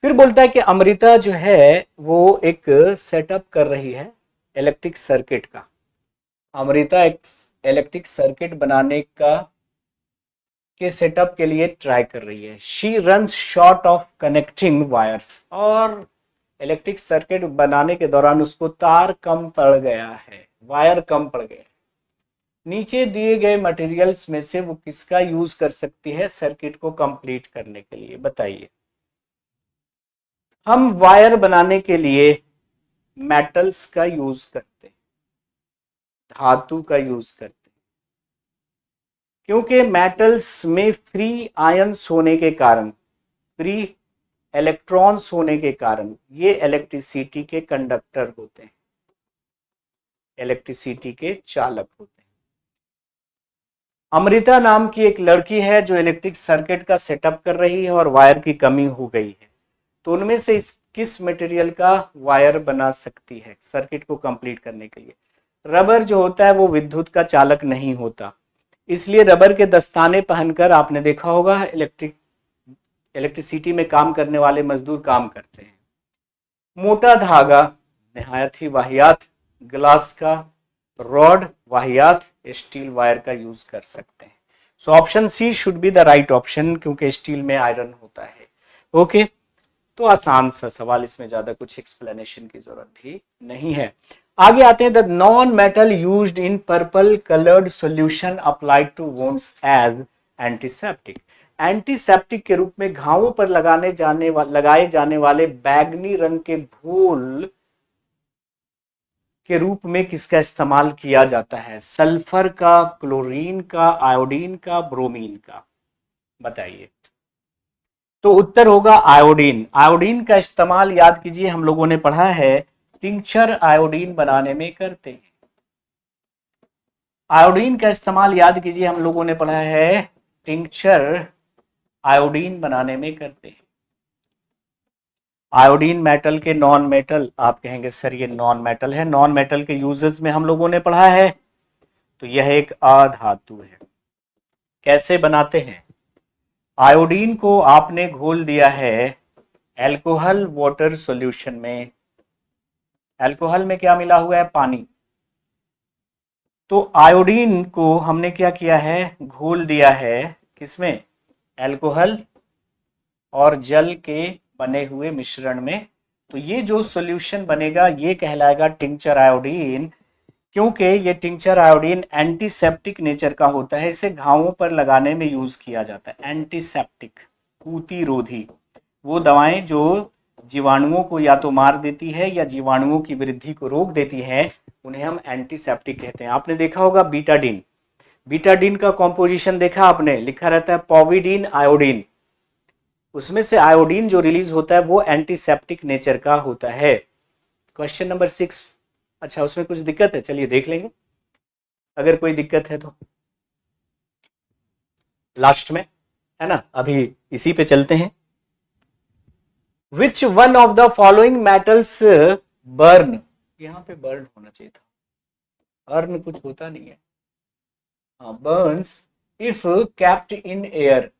फिर बोलता है कि अमृता जो है वो एक सेटअप कर रही है इलेक्ट्रिक सर्किट का, अमृता एक इलेक्ट्रिक सर्किट बनाने का के सेटअप के लिए ट्राई कर रही है। She runs short of connecting wires, और इलेक्ट्रिक सर्किट बनाने के दौरान उसको तार कम पड़ गया है, वायर कम पड़ गया। नीचे दिए गए मटेरियल्स में से वो किसका यूज कर सकती है सर्किट को कंप्लीट करने के लिए, बताइए। हम वायर बनाने के लिए मेटल्स का यूज करते हैं, धातु का यूज करते हैं, क्योंकि मेटल्स में फ्री आयंस होने के कारण, फ्री इलेक्ट्रॉन्स होने के कारण ये इलेक्ट्रिसिटी के कंडक्टर होते हैं, इलेक्ट्रिसिटी के चालक होते हैं। अमृता नाम की एक लड़की है जो इलेक्ट्रिक सर्किट का सेटअप कर रही है और वायर की कमी हो गई है, तो उनमें से किस मटेरियल का वायर बना सकती है सर्किट को कंप्लीट करने के लिए? रबर जो होता है वो विद्युत का चालक नहीं होता, इसलिए रबर के दस्ताने पहनकर आपने देखा होगा इलेक्ट्रिसिटी में काम करने वाले मजदूर काम करते हैं। मोटा धागा निहायत ही वाहियात, ग्लास का रॉड वाहियात, स्टील वायर का यूज कर सकते हैं। So option C should be the right option, क्योंकि स्टील में आयरन होता है। ओके, तो आसान सा सवाल, इसमें ज्यादा कुछ एक्सप्लेनेशन की जरूरत भी नहीं है। आगे आते हैं, the non metal used in purple coloured solution applied to wounds as antiseptic. Antiseptic के रूप में घावों पर लगाए जाने वाले बैगनी रंग के घोल के रूप में किसका इस्तेमाल किया जाता है? सल्फर का, क्लोरीन का, आयोडीन का, ब्रोमीन का? बताइए। तो उत्तर होगा आयोडीन। आयोडीन का इस्तेमाल याद कीजिए, हम लोगों ने पढ़ा है टिंचर आयोडीन बनाने में करते हैं। आयोडीन का इस्तेमाल याद कीजिए, हम लोगों ने पढ़ा है टिंचर आयोडीन बनाने में करते हैं। आयोडीन मेटल के नॉन मेटल, आप कहेंगे सर ये नॉन मेटल है, नॉन मेटल के यूजेस में हम लोगों ने पढ़ा है, तो यह एक अधातु है। कैसे बनाते हैं? आयोडीन को आपने घोल दिया है अल्कोहल वाटर सॉल्यूशन में। अल्कोहल में क्या मिला हुआ है? पानी। तो आयोडीन को हमने क्या किया है? घोल दिया है किसमें? अल्कोहल और जल के बने हुए मिश्रण में। तो ये जो सॉल्यूशन बनेगा ये कहलाएगा टिंचर आयोडीन, क्योंकि ये टिंचर आयोडीन एंटीसेप्टिक नेचर का होता है। इसे घावों पर लगाने में यूज किया जाता है। एंटीसेप्टिक, प्रतिरोधी, वो दवाएं जो जीवाणुओं को या तो मार देती है या जीवाणुओं की वृद्धि को रोक देती है, उन्हें हम एंटीसेप्टिक कहते हैं। आपने देखा होगा बीटाडीन, बीटाडीन का कॉम्पोजिशन देखा आपने, लिखा रहता है पॉविडीन आयोडीन। उसमें से आयोडीन जो रिलीज होता है वो एंटीसेप्टिक नेचर का होता है। Question number 6। अच्छा, उसमें कुछ दिक्कत है? चलिए देख लेंगे, अगर कोई दिक्कत है तो लास्ट में, है ना। अभी इसी पे चलते हैं। Which one of the following metals burn, यहां पे बर्न होना चाहिए था, अर्न कुछ होता नहीं है। हाँ, Burns if kept in air,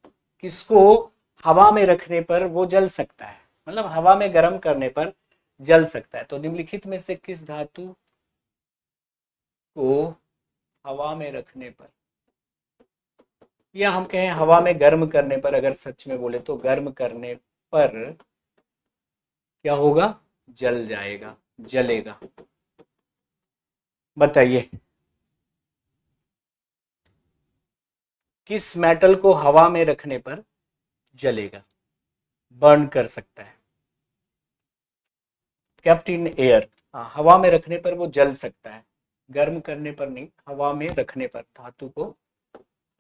किसको हवा में रखने पर वो जल सकता है, मतलब हवा में गर्म करने पर जल सकता है। तो निम्नलिखित में से किस धातु को हवा में रखने पर, या हम कहें हवा में गर्म करने पर, अगर सच में बोले तो गर्म करने पर क्या होगा? जल जाएगा, जलेगा। बताइए किस मेटल को हवा में रखने पर जलेगा, बर्न कर सकता है? केप्ट इन एयर, हवा में रखने पर वो जल सकता है, गर्म करने पर नहीं, हवा में रखने पर। धातु को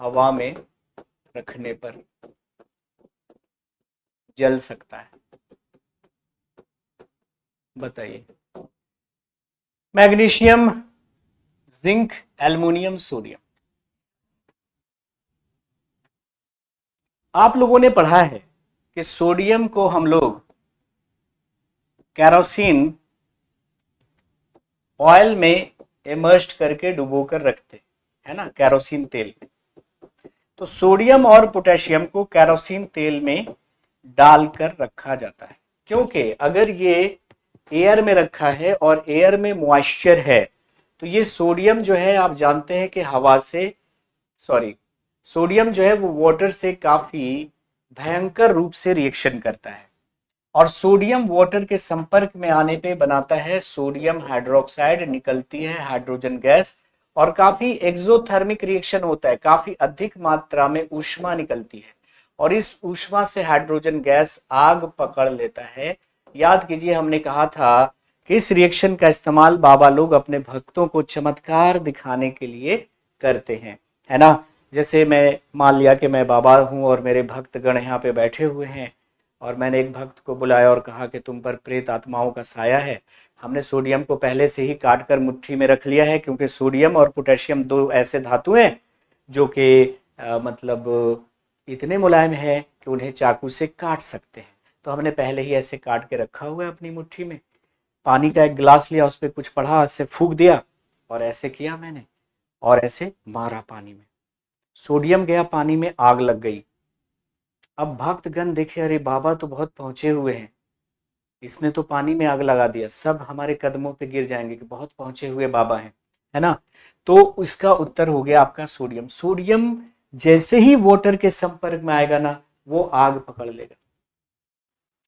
हवा में रखने पर जल सकता है। बताइए। Magnesium, zinc, aluminium, sodium. आप लोगों ने पढ़ा है कि सोडियम को हम लोग केरोसिन ऑयल में इमर्स्ड करके डुबोकर रखते है ना, केरोसिन तेल में। तो सोडियम और पोटेशियम को केरोसिन तेल में डालकर रखा जाता है, क्योंकि अगर ये एयर में रखा है और एयर में मॉइस्चर है, तो ये सोडियम जो है आप जानते हैं कि हवा से, सोडियम जो है वो वाटर से काफी भयंकर रूप से रिएक्शन करता है, और सोडियम वाटर के संपर्क में आने पे बनाता है सोडियम हाइड्रोक्साइड, निकलती है हाइड्रोजन गैस, और काफी एक्सोथर्मिक रिएक्शन होता है, काफी अधिक मात्रा में ऊष्मा निकलती है, और इस ऊष्मा से हाइड्रोजन गैस आग पकड़ लेता है, याद कीजिए हमने कहा था कि इस रिएक्शन का इस्तेमाल बाबा लोग अपने भक्तों को चमत्कार दिखाने के लिए करते हैं, है ना। जैसे मैं मान लिया कि मैं बाबा हूँ और मेरे भक्तगण यहाँ पे बैठे हुए हैं और मैंने एक भक्त को बुलाया और कहा कि तुम पर प्रेत आत्माओं का साया है। हमने सोडियम को पहले से ही काट कर मुट्ठी में रख लिया है, क्योंकि सोडियम और पोटेशियम दो ऐसे धातु हैं जो कि मतलब इतने मुलायम है कि उन्हें चाकू से काट सकते हैं। तो हमने पहले ही ऐसे काट के रखा हुआ है अपनी मुट्ठी में। पानी का एक गिलास लिया, उस पर कुछ पढ़ा, ऐसे फूंक दिया और ऐसे किया मैंने और ऐसे मारा पानी में। सोडियम गया पानी में, आग लग गई। अब भक्तगण देखे, अरे बाबा तो बहुत पहुंचे हुए हैं, इसने तो पानी में आग लगा दिया, सब हमारे कदमों पे गिर जाएंगे कि बहुत पहुंचे हुए बाबा हैं, है ना। तो इसका उत्तर हो गया आपका सोडियम। सोडियम जैसे ही वाटर के संपर्क में आएगा ना, वो आग पकड़ लेगा,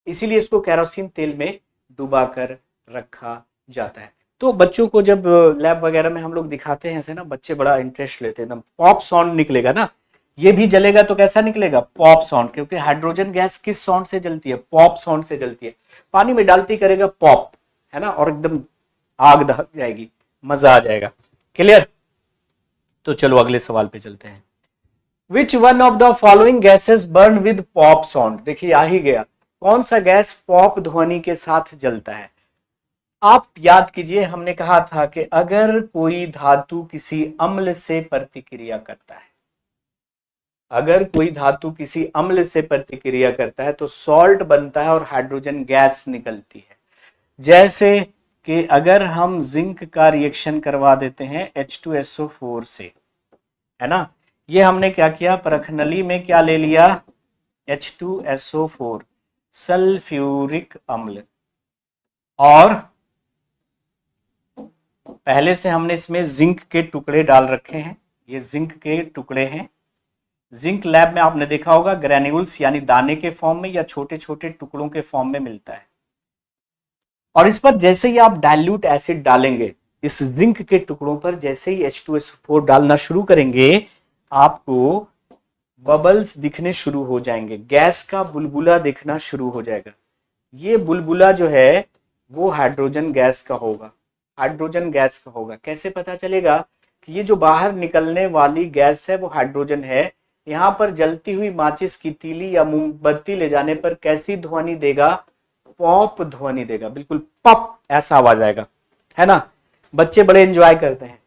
इसीलिए इसको केरोसिन तेल में डुबा कर रखा जाता है। तो बच्चों को जब लैब वगैरह में हम लोग दिखाते हैं ऐसे ना, बच्चे बड़ा इंटरेस्ट लेते हैं, एकदम पॉप साउंड निकलेगा ना, ये भी जलेगा तो कैसा निकलेगा, पॉप साउंड, क्योंकि हाइड्रोजन गैस किस साउंड से जलती है, पॉप साउंड से जलती है। पानी में डालती करेगा पॉप, है ना, और एकदम आग दहक जाएगी, मजा आ जाएगा। क्लियर। तो चलो अगले सवाल पे चलते हैं। Which one of the following gases burn with pop sound. देखिए आ ही गया, कौन सा गैस पॉप ध्वनि के साथ जलता है। आप याद कीजिए हमने कहा था कि अगर कोई धातु किसी अम्ल से प्रतिक्रिया करता है, अगर कोई धातु किसी अम्ल से प्रतिक्रिया करता है तो सॉल्ट बनता है और हाइड्रोजन गैस निकलती है। जैसे कि अगर हम जिंक का रिएक्शन करवा देते हैं H2SO4 से, है ना, ये हमने क्या किया, परखनली में क्या ले लिया, H2SO4 सल्फ्यूरिक अम्ल, और पहले से हमने इसमें जिंक के टुकड़े डाल रखे हैं, ये जिंक के टुकड़े हैं। जिंक लैब में आपने देखा होगा ग्रैन्यूल्स यानी दाने के फॉर्म में या छोटे छोटे टुकड़ों के फॉर्म में मिलता है। और इस पर जैसे ही आप डाइल्यूट एसिड डालेंगे, इस जिंक के टुकड़ों पर जैसे ही H2SO4 डालना शुरू करेंगे, आपको बबल्स दिखने शुरू हो जाएंगे, गैस का बुलबुला दिखना शुरू हो जाएगा। ये बुलबुला जो है वो हाइड्रोजन गैस का होगा, हाइड्रोजन गैस का होगा। कैसे पता चलेगा कि ये जो बाहर निकलने वाली गैस है वो हाइड्रोजन है। यहाँ पर जलती हुई माचिस की तीली या मोमबत्ती ले जाने पर कैसी ध्वनि देगा, पॉप ध्वनि देगा, बिल्कुल पॉप ऐसा आवाज आएगा, है ना। बच्चे बड़े एंजॉय करते हैं,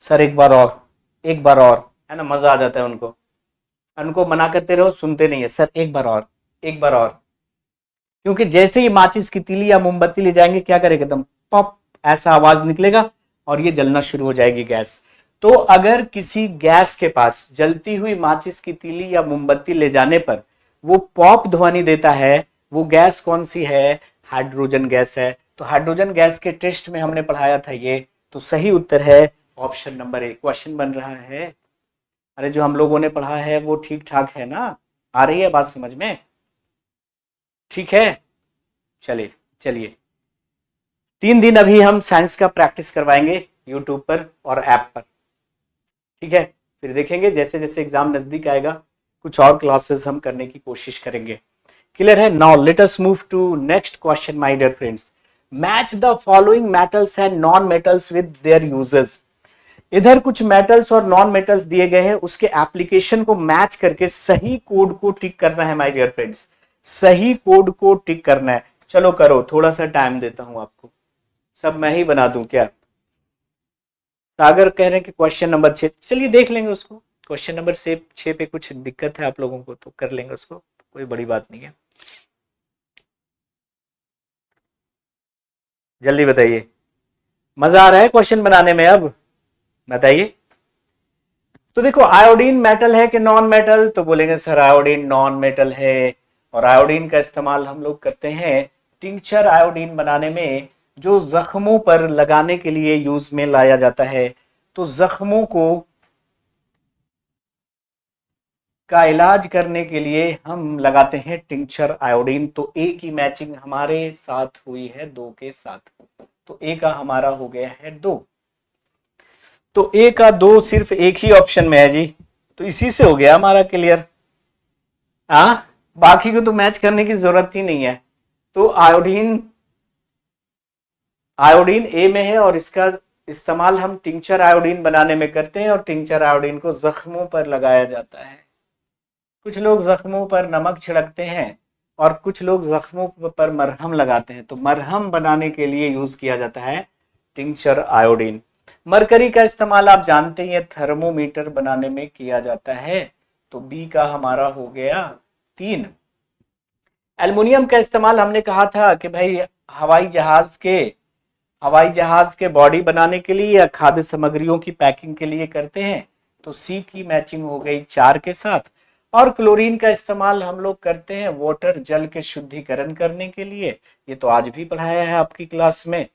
सर एक बार और, एक बार और, है ना, मजा आ जाता है उनको। उनको मना करते रहो, सुनते नहीं है, सर एक बार और, एक बार और, क्योंकि जैसे ही माचिस की तीली या मोमबत्ती ले जाएंगे क्या करेगा, एकदम पॉप ऐसा आवाज निकलेगा और ये जलना शुरू हो जाएगी गैस। तो अगर किसी गैस के पास जलती हुई माचिस की तीली या मोमबत्ती ले जाने पर वो पॉप ध्वनि देता है, वो गैस कौन सी है, हाइड्रोजन गैस है। तो हाइड्रोजन गैस के टेस्ट में हमने पढ़ाया था ये, तो सही उत्तर है ऑप्शन नंबर 1। क्वेश्चन बन रहा है, अरे जो हम लोगों ने पढ़ा है वो ठीक ठाक है ना, आ रही है बात समझ में, ठीक है। चलिए चलिए 3 दिन अभी हम साइंस का प्रैक्टिस करवाएंगे यूट्यूब पर और ऐप पर, ठीक है। फिर देखेंगे जैसे जैसे एग्जाम नजदीक आएगा कुछ और क्लासेस हम करने की कोशिश करेंगे। क्लियर है। Now let us move to next question my dear friends. Match the following metals and non metals with their uses. इधर कुछ मेटल्स और नॉन मेटल्स दिए गए हैं, उसके एप्लीकेशन को मैच करके सही कोड को टिक करना है माय डियर फ्रेंड्स, सही कोड को टिक करना है। चलो करो, थोड़ा सा टाइम देता हूं आपको, सब मैं ही बना दूं क्या। सागर कह रहे हैं कि क्वेश्चन नंबर 6, चलिए देख लेंगे उसको। क्वेश्चन नंबर 6 पे कुछ दिक्कत है आप लोगों को तो कर लेंगे उसको, कोई बड़ी बात नहीं है। जल्दी बताइए, मजा आ रहा है क्वेश्चन बनाने में, अब बताइए। तो देखो आयोडीन मेटल है कि नॉन मेटल, तो बोलेंगे सर आयोडीन नॉन मेटल है, और आयोडीन का इस्तेमाल हम लोग करते हैं टिंचर आयोडीन बनाने में, जो जख्मों पर लगाने के लिए यूज में लाया जाता है। तो जख्मों को का इलाज करने के लिए हम लगाते हैं टिंचर आयोडीन। तो ए की मैचिंग हमारे साथ हुई है 2 के साथ, तो ए का हमारा हो गया है 2। तो ए का 2 सिर्फ एक ही ऑप्शन में है जी, तो इसी से हो गया हमारा क्लियर। बाकी को तो मैच करने की जरूरत ही नहीं है। तो आयोडीन आयोडीन ए में है और इसका इस्तेमाल हम टिंचर आयोडीन बनाने में करते हैं और टिंचर आयोडीन को जख्मों पर लगाया जाता है। कुछ लोग जख्मों पर नमक छिड़कते हैं और कुछ लोग जख्मों पर मरहम लगाते हैं। तो मरहम बनाने के लिए यूज किया जाता है टिंचर आयोडीन। मरकरी का इस्तेमाल आप जानते हैं थर्मोमीटर बनाने में किया जाता है। तो बी का हमारा हो गया 3। एल्युमिनियम का इस्तेमाल हमने कहा था कि भाई हवाई जहाज के बॉडी बनाने के लिए या खाद्य सामग्रियों की पैकिंग के लिए करते हैं। तो सी की मैचिंग हो गई 4 के साथ। और क्लोरीन का इस्तेमाल हम लोग करते हैं वाटर जल के शुद्धिकरण करने के लिए। ये तो आज भी पढ़ाया है आपकी क्लास में।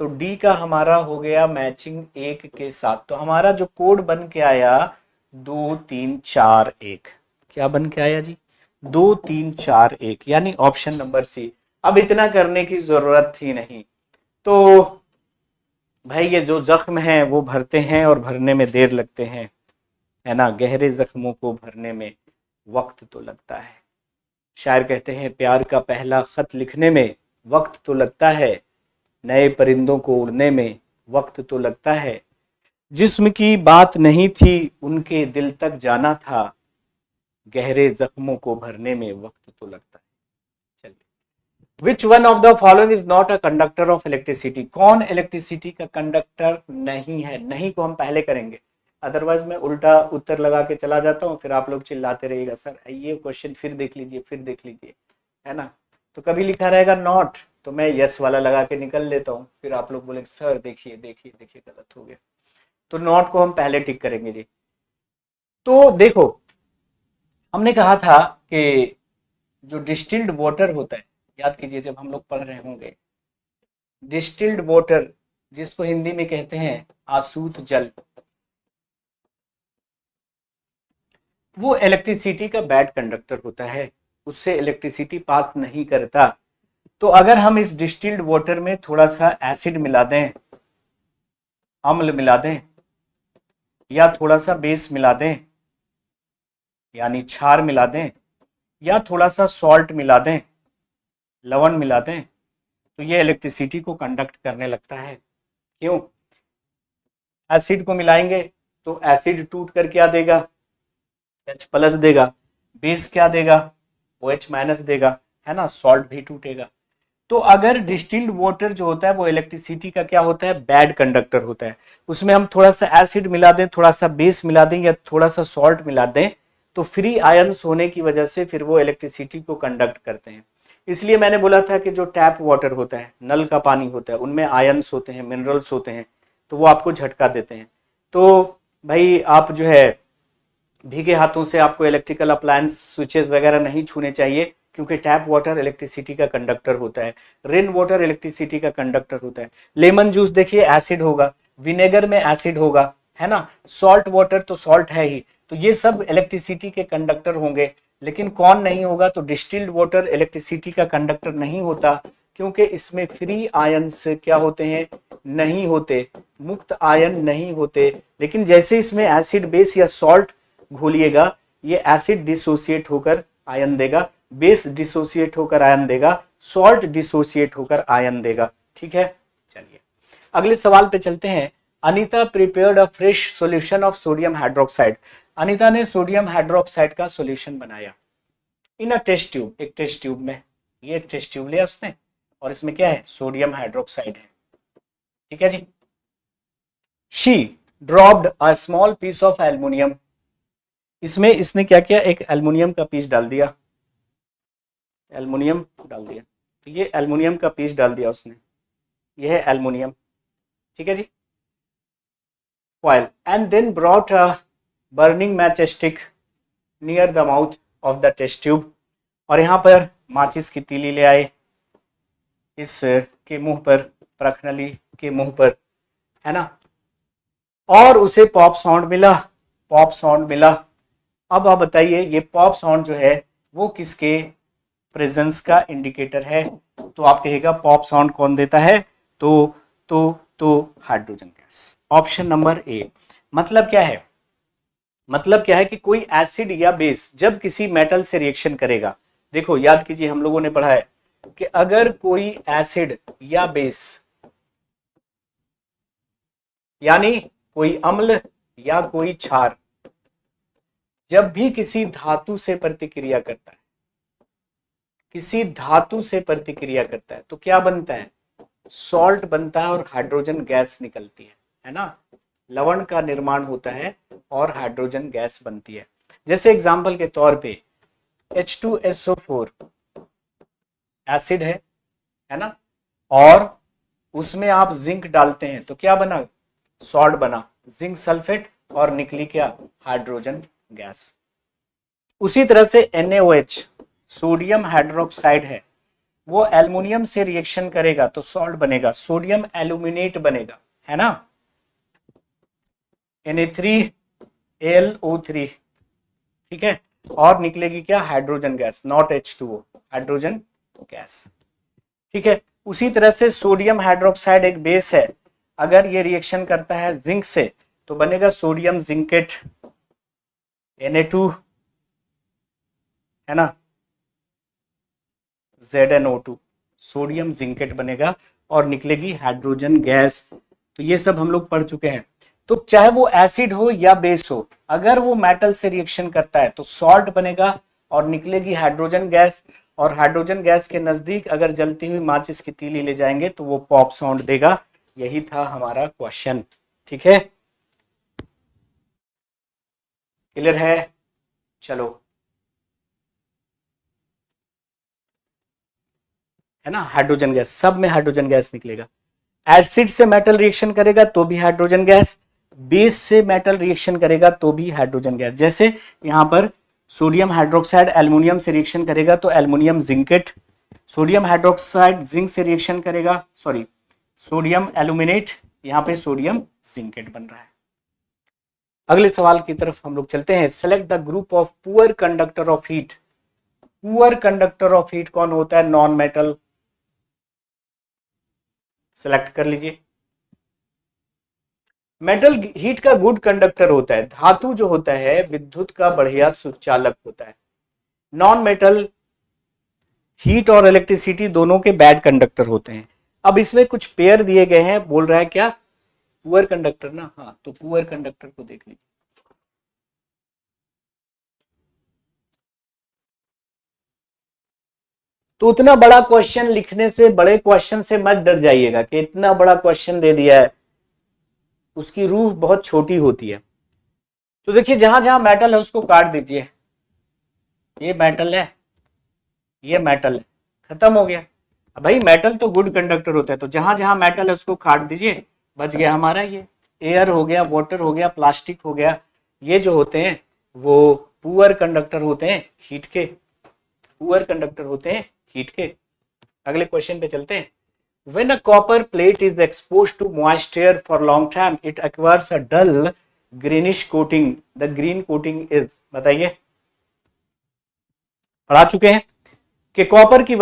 तो डी का हमारा हो गया मैचिंग 1 के साथ। तो हमारा जो कोड बन के आया 2 3 4 1, क्या बन के आया जी 2 3 4 1, यानी ऑप्शन नंबर सी। अब इतना करने की जरूरत थी नहीं। तो भाई ये जो जख्म है वो भरते हैं और भरने में देर लगते हैं, है ना। गहरे जख्मों को भरने में वक्त तो लगता है। शायर कहते हैं प्यार का पहला खत लिखने में वक्त तो लगता है, नए परिंदों को उड़ने में वक्त तो लगता है, जिस्म की बात नहीं थी उनके दिल तक जाना था, गहरे जख्मों को भरने में वक्त तो लगता है। चलिए, which one of the following is not a conductor of electricity. कौन इलेक्ट्रिसिटी का कंडक्टर नहीं है। नहीं को हम पहले करेंगे, अदरवाइज मैं उल्टा उत्तर लगा के चला जाता हूँ, फिर आप लोग चिल्लाते रहिएगा सर ये क्वेश्चन फिर देख लीजिए, है ना। तो कभी लिखा रहेगा नॉट तो मैं यस वाला लगा के निकल लेता हूँ, फिर आप लोग बोले सर देखिए गलत हो गया। तो नॉट को हम पहले टिक करेंगे जी। तो देखो हमने कहा था कि जो डिस्टिल्ड वाटर होता है, याद कीजिए जब हम लोग पढ़ रहे होंगे, डिस्टिल्ड वाटर जिसको हिंदी में कहते हैं आसूत जल, वो इलेक्ट्रिसिटी का बैड कंडक्टर होता है, उससे इलेक्ट्रिसिटी पास नहीं करता। तो अगर हम इस डिस्टिल्ड वाटर में थोड़ा सा एसिड मिला दें, अम्ल मिला दें, या थोड़ा सा बेस मिला दें यानी क्षार मिला दें, या थोड़ा सा सॉल्ट मिला दें, लवण मिला दें, तो ये इलेक्ट्रिसिटी को कंडक्ट करने लगता है। क्यों? एसिड को मिलाएंगे तो एसिड टूट कर क्या देगा, H+ देगा। बेस क्या देगा, OH- देगा, है ना। सॉल्ट भी टूटेगा। तो अगर डिस्टिल्ड वाटर जो होता है वो इलेक्ट्रिसिटी का क्या होता है, बैड कंडक्टर होता है। उसमें हम थोड़ा सा एसिड मिला दें, थोड़ा सा बेस मिला दें या थोड़ा सा सॉल्ट मिला दें, तो फ्री आयंस होने की वजह से फिर वो इलेक्ट्रिसिटी को कंडक्ट करते हैं। इसलिए मैंने बोला था कि जो टैप वाटर होता है, नल का पानी होता है, उनमें आयंस होते हैं, मिनरल्स होते हैं, तो वो आपको झटका देते हैं। तो भाई आप जो है भीगे हाथों से आपको इलेक्ट्रिकल अप्लायंस स्विचेस वगैरह नहीं छूने चाहिए, क्योंकि टैप वाटर इलेक्ट्रिसिटी का कंडक्टर होता है, रेन वाटर इलेक्ट्रिसिटी का कंडक्टर होता है। लेमन जूस देखिए एसिड होगा, विनेगर में एसिड होगा, है ना। सॉल्ट वाटर तो सॉल्ट है ही। तो ये सब इलेक्ट्रिसिटी के कंडक्टर होंगे। लेकिन कौन नहीं होगा, तो डिस्टिल्ड वाटर इलेक्ट्रिसिटी का कंडक्टर नहीं होता, क्योंकि इसमें फ्री आयंस क्या होते हैं, नहीं होते, मुक्त आयन नहीं होते। लेकिन जैसे इसमें एसिड बेस या सॉल्ट घोलिएगा, ये एसिड डिसोसिएट होकर आयन देगा, बेस डिसोसिएट होकर आयन देगा, सॉल्ट डिसोसिएट होकर आयन देगा। ठीक है, चलिए अगले सवाल पे चलते हैं। Anita prepared a fresh solution of sodium hydroxide. Anita ने सोडियम हाइड्रोक्साइड का सॉल्यूशन बनाया इन अ टेस्ट ट्यूब, एक टेस्ट ट्यूब में। ये टेस्ट ट्यूब लिया उसने और इसमें क्या है, सोडियम हाइड्रोक्साइड है। ठीक है जी। She dropped a small piece of aluminium. इसमें इसने क्या किया, एक एल्युमिनियम का पीस डाल दिया, एल्युमिनियम डाल दिया। तो ये एल्युमिनियम का पीस डाल दिया उसने, ये है एल्युमिनियम। ठीक है जी। Foil and then brought a burning matchstick near the mouth of the test tube. और यहाँ पर माचिस की तीली ले आए, इस के मुंह पर, प्रखनली के मुंह पर, है ना। और उसे पॉप साउंड मिला, पॉप साउंड मिला। अब आप बताइए ये पॉप साउंड जो है वो किसके प्रेजेंस का इंडिकेटर है। तो आप कहिएगा पॉप साउंड कौन देता है, तो hydrogen gas. Option number A. मतलब क्या है, मतलब क्या है कि कोई एसिड या बेस जब किसी मेटल से रिएक्शन करेगा, देखो याद कीजिए हम लोगों ने पढ़ा है कि अगर कोई एसिड या बेस, यानी कोई अम्ल या कोई क्षार, जब भी किसी धातु से प्रतिक्रिया करता है, किसी धातु से प्रतिक्रिया करता है, तो क्या बनता है? सॉल्ट बनता है और हाइड्रोजन गैस निकलती है ना। लवण का निर्माण होता है और हाइड्रोजन गैस बनती है। जैसे एग्जांपल के तौर पे H2SO4 एसिड है ना, और उसमें आप जिंक डालते हैं तो क्या बना? सॉल्ट बना, जिंक सल्फेट, और निकली क्या? Hydrogen gas. उसी तरह से NaOH सोडियम हाइड्रोक्साइड है, वो एल्युमिनियम से रिएक्शन करेगा तो सॉल्ट बनेगा, सोडियम एल्यूमिनेट बनेगा, है ना। Na3AlO3, ठीक है, और निकलेगी क्या? Hydrogen gas, not H2O, hydrogen gas, ठीक है। उसी तरह से सोडियम हाइड्रोक्साइड एक बेस है, अगर ये रिएक्शन करता है जिंक से तो बनेगा सोडियम जिंकेट, Na2, है ना, ZnO2, सोडियम जिंकेट बनेगा और निकलेगी हाइड्रोजन गैस। तो ये सब हम लोग पढ़ चुके हैं। तो चाहे वो एसिड हो या बेस हो, अगर वो मेटल से रिएक्शन करता है तो सॉल्ट बनेगा और निकलेगी हाइड्रोजन गैस, और हाइड्रोजन गैस के नजदीक अगर जलती हुई माचिस की तीली ले जाएंगे तो वो पॉप साउंड देगा। यही था हमारा क्वेश्चन, ठीक है, क्लियर है? चलो, है ना, हाइड्रोजन गैस, सब में हाइड्रोजन गैस निकलेगा। एसिड से मेटल रिएक्शन करेगा तो भी हाइड्रोजन गैस, बेस से मेटल रिएक्शन करेगा तो भी हाइड्रोजन गैस। जैसे यहां पर सोडियम हाइड्रोक्साइड एल्युमिनियम से रिएक्शन करेगा तो aluminium zincate, sodium hydroxide zinc से रिएक्शन करेगा, सॉरी, सोडियम एल्यूमिनेट, यहां पे सोडियम जिंकेट बन रहा है। अगले सवाल की तरफ हम लोग चलते हैं। Select the group of poor conductor of heat. Poor conductor of heat कौन होता है? नॉन मेटल, सेलेक्ट कर लीजिए। मेटल हीट का गुड कंडक्टर होता है, धातु जो होता है विद्युत का बढ़िया सुचालक होता है। नॉन मेटल हीट और इलेक्ट्रिसिटी दोनों के बैड कंडक्टर होते हैं। अब इसमें कुछ पेयर दिए गए हैं, बोल रहा है क्या? पुअर कंडक्टर ना, हाँ, तो पुअर कंडक्टर को देख लीजिए। तो उतना बड़ा क्वेश्चन लिखने से, बड़े क्वेश्चन से मत डर जाइएगा कि इतना बड़ा क्वेश्चन दे दिया है, उसकी रूह बहुत छोटी होती है। तो देखिए, जहां जहां मेटल है उसको काट दीजिए। ये मेटल है, ये मेटल है, खत्म हो गया। अब भाई मेटल तो गुड कंडक्टर होता है, तो जहां जहां मेटल है उसको काट दीजिए, बच गया हमारा ये एयर हो गया, वाटर हो गया, प्लास्टिक हो गया। ये जो होते हैं वो पुअर कंडक्टर होते हैं हीट के, पुअर कंडक्टर होते हैं हीट के। अगले क्वेश्चन पे चलते हैं। When a copper plate is exposed to moisture for long time, it acquires a dull greenish coating. The green coating is, बताइए, पढ़ा चुके हैं कि कॉपर की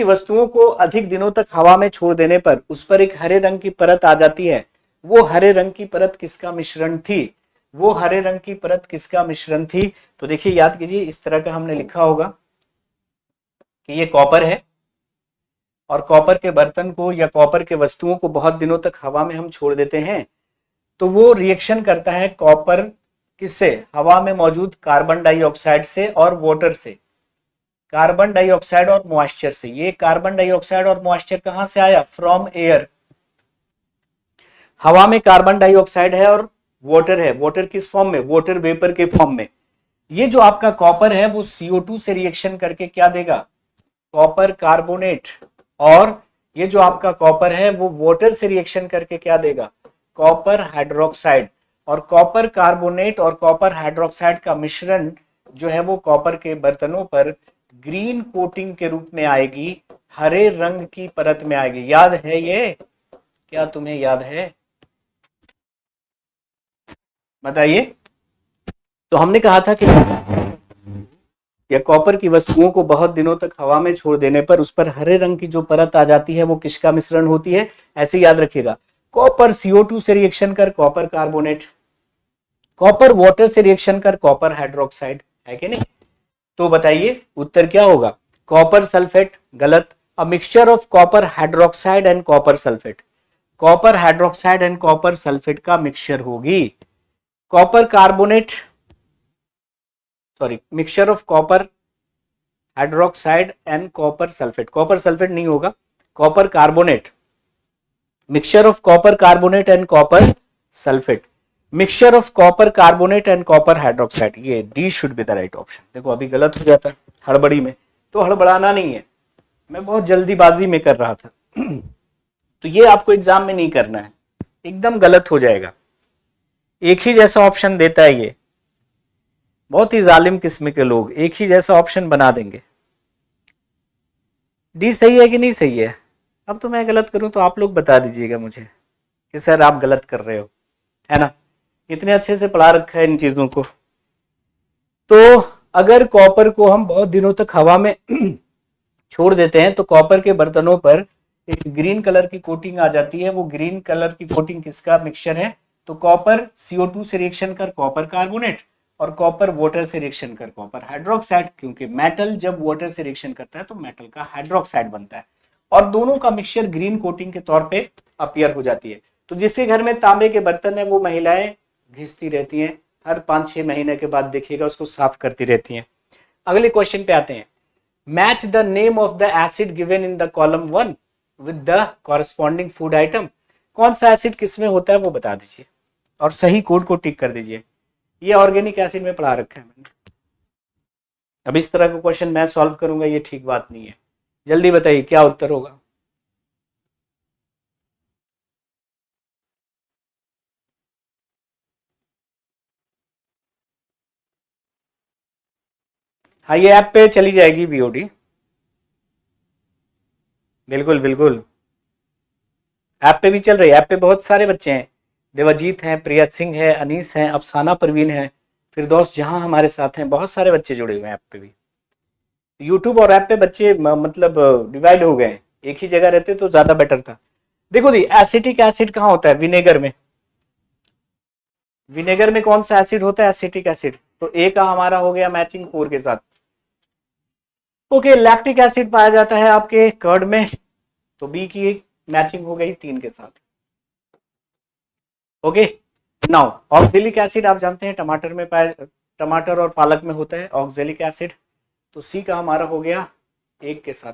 वस्तुओं को अधिक दिनों तक हवा में छोड़ देने पर उस पर एक हरे रंग की परत आ जाती है। वो हरे रंग की परत किसका मिश्रण थी? वो हरे रंग की परत किसका मिश्रण थी? तो देखिए, याद कीजिए, इस तरह का हमने लिखा होगा कि ये कॉपर है, और कॉपर के बर्तन को या कॉपर के वस्तुओं को बहुत दिनों तक हवा में हम छोड़ देते हैं, तो वो रिएक्शन करता है कॉपर किससे? हवा में मौजूद कार्बन डाइऑक्साइड से और वाटर से, कार्बन डाइऑक्साइड और मॉइस्चर से। ये कार्बन डाइऑक्साइड और मॉइस्चर कहां से आया? From air. हवा में कार्बन डाइऑक्साइड है और वाटर है, वाटर किस फॉर्म में? वाटर वेपर के फॉर्म में। ये जो आपका कॉपर है वो CO2 से रिएक्शन करके क्या देगा? Copper carbonate. और ये जो आपका कॉपर है वो वाटर से रिएक्शन करके क्या देगा? Copper hydroxide. और कॉपर कार्बोनेट और कॉपर हाइड्रोक्साइड का मिश्रण जो है वो कॉपर के बर्तनों पर ग्रीन कोटिंग के रूप में आएगी, हरे रंग की परत में आएगी। याद है ये? क्या तुम्हें याद है? बताइए। तो हमने कहा था कि या कॉपर की वस्तुओं को बहुत दिनों तक हवा में छोड़ देने पर उस पर हरे रंग की जो परत आ जाती है वो किसका मिश्रण होती है? ऐसे याद रखिएगा, कॉपर CO2 से रिएक्शन कर कॉपर कार्बोनेट, कॉपर वाटर से रिएक्शन कर कॉपर हाइड्रोक्साइड, है कि नहीं? तो बताइए उत्तर क्या होगा? कॉपर सल्फेट गलत। A mixture of copper hydroxide and copper sulphate, copper hydroxide and copper sulphate का मिक्सचर होगी। Copper carbonate, sorry, mixture of copper hydroxide and copper sulphate, copper sulphate नहीं होगा, copper carbonate, mixture of copper carbonate and copper sulphate, mixture of copper carbonate and copper hydroxide, ये D should be the right option. देखो अभी गलत हो जाता है हड़बड़ी में, तो हड़बड़ाना नहीं है, मैं बहुत जल्दीबाजी में कर रहा था तो ये आपको एग्जाम में नहीं करना है, एकदम गलत हो जाएगा। एक ही जैसा ऑप्शन देता है ये, बहुत ही जालिम किस्म के लोग एक ही जैसा ऑप्शन बना देंगे। डी सही है कि नहीं सही है? अब तो मैं गलत करूं तो आप लोग बता दीजिएगा मुझे कि सर आप गलत कर रहे हो, है ना? इतने अच्छे से पढ़ा रखा है इन चीजों को। तो अगर कॉपर को हम बहुत दिनों तक हवा में छोड़ देते हैं तो कॉपर के बर्तनों पर एक ग्रीन कलर की कोटिंग आ जाती है। वो ग्रीन कलर की कोटिंग किसका मिक्सचर है? तो कॉपर CO2 से रिएक्शन कर कॉपर कार्बोनेट और कॉपर वाटर से रिएक्शन कर कॉपर हाइड्रोक्साइड, क्योंकि मेटल जब वाटर से रिएक्शन करता है तो मेटल का हाइड्रोक्साइड बनता है और दोनों का मिक्सचर ग्रीन कोटिंग के तौर पे अपीयर हो जाती है। तो जिसके घर में तांबे के बर्तन है वो महिलाएं घिसती रहती हैं, हर 5-6 महीने के बाद देखिएगा उसको साफ करती रहती हैं। अगले क्वेश्चन पे आते हैं। Match the name of the acid given in the column 1 with the corresponding food item. कौन सा एसिड किसमें होता है वो बता दीजिए और सही कोड को टिक कर दीजिए। ये ऑर्गेनिक एसिड में पढ़ा रखा है मैंने। अब इस तरह का क्वेश्चन मैं सॉल्व करूंगा ये ठीक बात नहीं है। जल्दी बताइए क्या उत्तर होगा? हाँ ये ऐप पे चली जाएगी VOD, बिल्कुल बिल्कुल ऐप पे भी चल रही है। ऐप पे बहुत सारे बच्चे हैं, देवाजीत हैं, प्रिया सिंह है, अनीस हैं, अफसाना परवीन है, फिरदौस जहां हमारे साथ हैं, बहुत सारे बच्चे जुड़े हुए हैं ऐप पे भी। यूट्यूब और ऐप पे बच्चे मतलब डिवाइड हो गए हैं, एक ही जगह रहते तो ज्यादा बेटर था। देखो जी एसिटिक एसिड कहाँ होता है? विनेगर में। विनेगर में कौन सा एसिड होता है? Acetic acid. तो ए का हमारा हो गया मैचिंग 4 के साथ। ओके, लैक्टिक एसिड पाया जाता है आपके कर्ड में, तो बी की एक मैचिंग हो गई 3 के साथ। ओके, नाउ ऑक्जेलिक एसिड आप जानते हैं टमाटर में पाया, टमाटर और पालक में होता है ऑक्जेलिक एसिड, तो सी का हमारा हो गया 1 के साथ।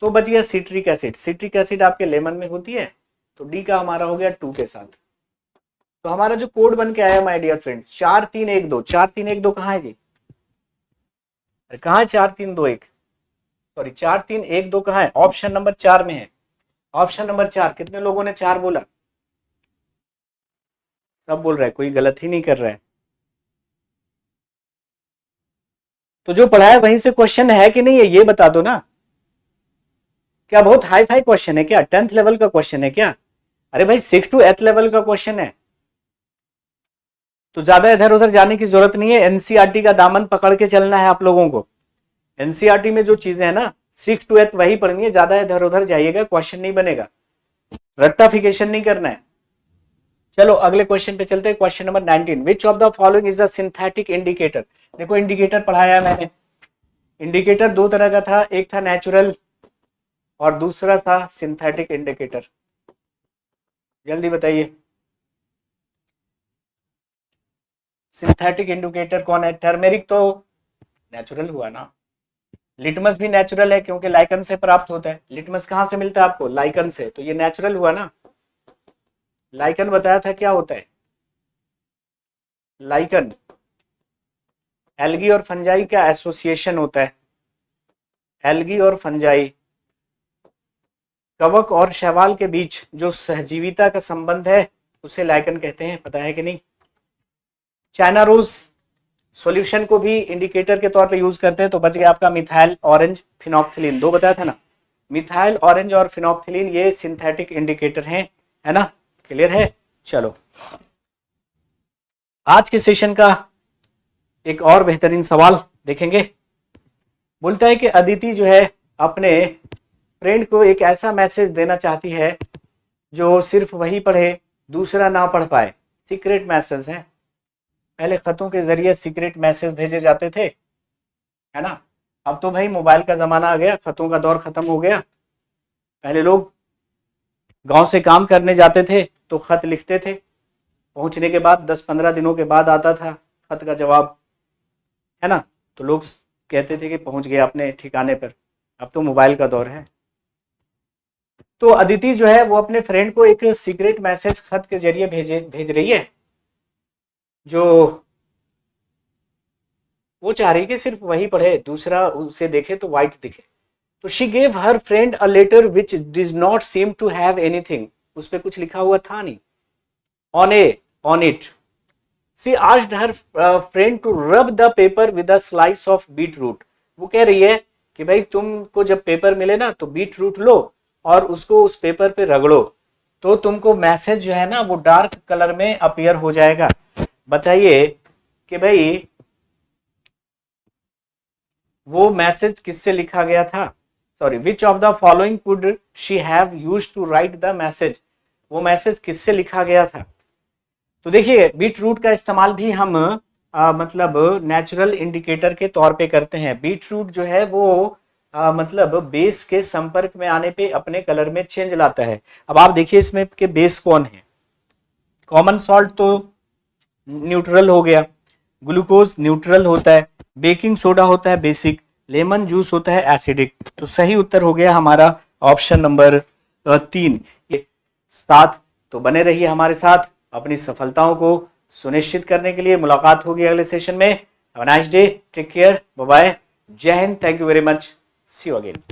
तो बच गया सिट्रिक एसिड। सिट्रिक एसिड आपके लेमन में होती है, तो डी का हमारा हो गया 2 के साथ। तो हमारा जो कोड बन के आया माय डियर फ्रेंड्स 4312। 4312 कहाँ है जी? अरे कहाँ है 4321? सॉरी 4312 कहाँ है? ऑप्शन नंबर 4 में है। Option number 4। कितने लोगों ने 4 बोला? सब बोल रहा है, कोई गलत ही नहीं कर रहा है। तो जो पढ़ा है वहीं से क्वेश्चन है कि नहीं है ये बता दो ना। क्या बहुत हाई फाई क्वेश्चन है क्या? 10th लेवल का क्वेश्चन है क्या? अरे भाई 6 to 8th लेवल का क्वेश्चन है, तो ज्यादा इधर उधर जाने की जरूरत नहीं है। एनसीईआरटी का दामन पकड़ के चलना है आप लोगों को। एनसीईआरटी में जो चीजें है ना 6 to 8 वही पढ़नी है, ज्यादा इधर उधर जाइएगा क्वेश्चन नहीं बनेगा, रट्टाफिकेशन नहीं करना है। चलो अगले क्वेश्चन पे चलते हैं। Question number 19। Which of the following is a synthetic indicator? देखो इंडिकेटर पढ़ाया मैंने। इंडिकेटर 2 तरह का था, एक था नेचुरल और दूसरा था सिंथेटिक इंडिकेटर। जल्दी बताइए सिंथेटिक इंडिकेटर कौन है? टर्मेरिक तो नेचुरल हुआ ना, लिटमस भी नेचुरल है क्योंकि लाइकन से प्राप्त होता है। लिटमस कहां से मिलता है आपको? लाइकन से, तो ये नेचुरल हुआ ना। लाइकन बताया था क्या होता है? लाइकन एल्गी और फंजाई का एसोसिएशन होता है। एल्गी और फंजाई, कवक और शैवाल के बीच जो सहजीविता का संबंध है उसे लाइकन कहते हैं, पता है कि नहीं? चाइना रोज सॉल्यूशन को भी इंडिकेटर के तौर पे यूज करते हैं। तो बच गया आपका मिथाइल ऑरेंज फिनॉक्सिलिन, 2 बताया था ना। मिथाइल ऑरेंज और फिनॉक्सिलिन ये सिंथेटिक इंडिकेटर हैं, है ना? क्लियर है? चलो आज के सेशन का एक और बेहतरीन सवाल देखेंगे। बोलता है कि अदिति जो है अपने फ्रेंड को एक ऐसा मैसेज देना चाहती है जो सिर्फ वही पढ़े, दूसरा ना पढ़ पाए। सीक्रेट मैसेज है, पहले खतों के जरिए सीक्रेट मैसेज भेजे जाते थे, है ना। अब तो भाई मोबाइल का जमाना आ गया, खतों का दौर खत्म हो गया। पहले लोग गांव से काम करने जाते थे तो खत लिखते थे, पहुंचने के बाद 10-15 दिनों के बाद आता था खत का जवाब, है ना। तो लोग कहते थे कि पहुंच गए अपने ठिकाने पर। अब तो मोबाइल का दौर है। तो अदिति जो है वो अपने फ्रेंड को एक सीक्रेट मैसेज खत के जरिए भेज रही है, जो वो चाह रही है कि सिर्फ वही पढ़े, दूसरा उसे देखे तो वाइट दिखे। तो she gave her friend a letter which does not seem to have anything, उस पर कुछ लिखा हुआ था नहीं, on it she asked her friend to rub the paper with a slice of beetroot. वो कह रही है कि भाई तुमको जब पेपर मिले ना तो बीट रूट लो और उसको उस पेपर पे रगड़ो, तो तुमको मैसेज जो है ना वो डार्क कलर में अपीयर हो जाएगा। बताइए कि भाई वो मैसेज किससे लिखा गया था, sorry which of the following could she have used to write the message, वो मैसेज किससे लिखा गया था। तो देखिए बीट रूट का इस्तेमाल भी हम मतलब नेचुरल इंडिकेटर के तौर पे करते हैं। बीट रूट जो है वो मतलब बेस के संपर्क में आने पे अपने कलर में चेंज लाता है। अब आप देखिए इसमें के बेस कौन है, कॉमन सॉल्ट तो न्यूट्रल हो गया, ग्लूकोज न्यूट्रल होता है, बेकिंग सोडा होता है बेसिक, लेमन जूस होता है एसिडिक। तो सही उत्तर हो गया हमारा ऑप्शन नंबर 3। साथ तो बने रहिए हमारे साथ अपनी सफलताओं को सुनिश्चित करने के लिए। मुलाकात होगी अगले सेशन में। Have a nice day, take care, bye bye, जय हिंद, thank you very much, see you again.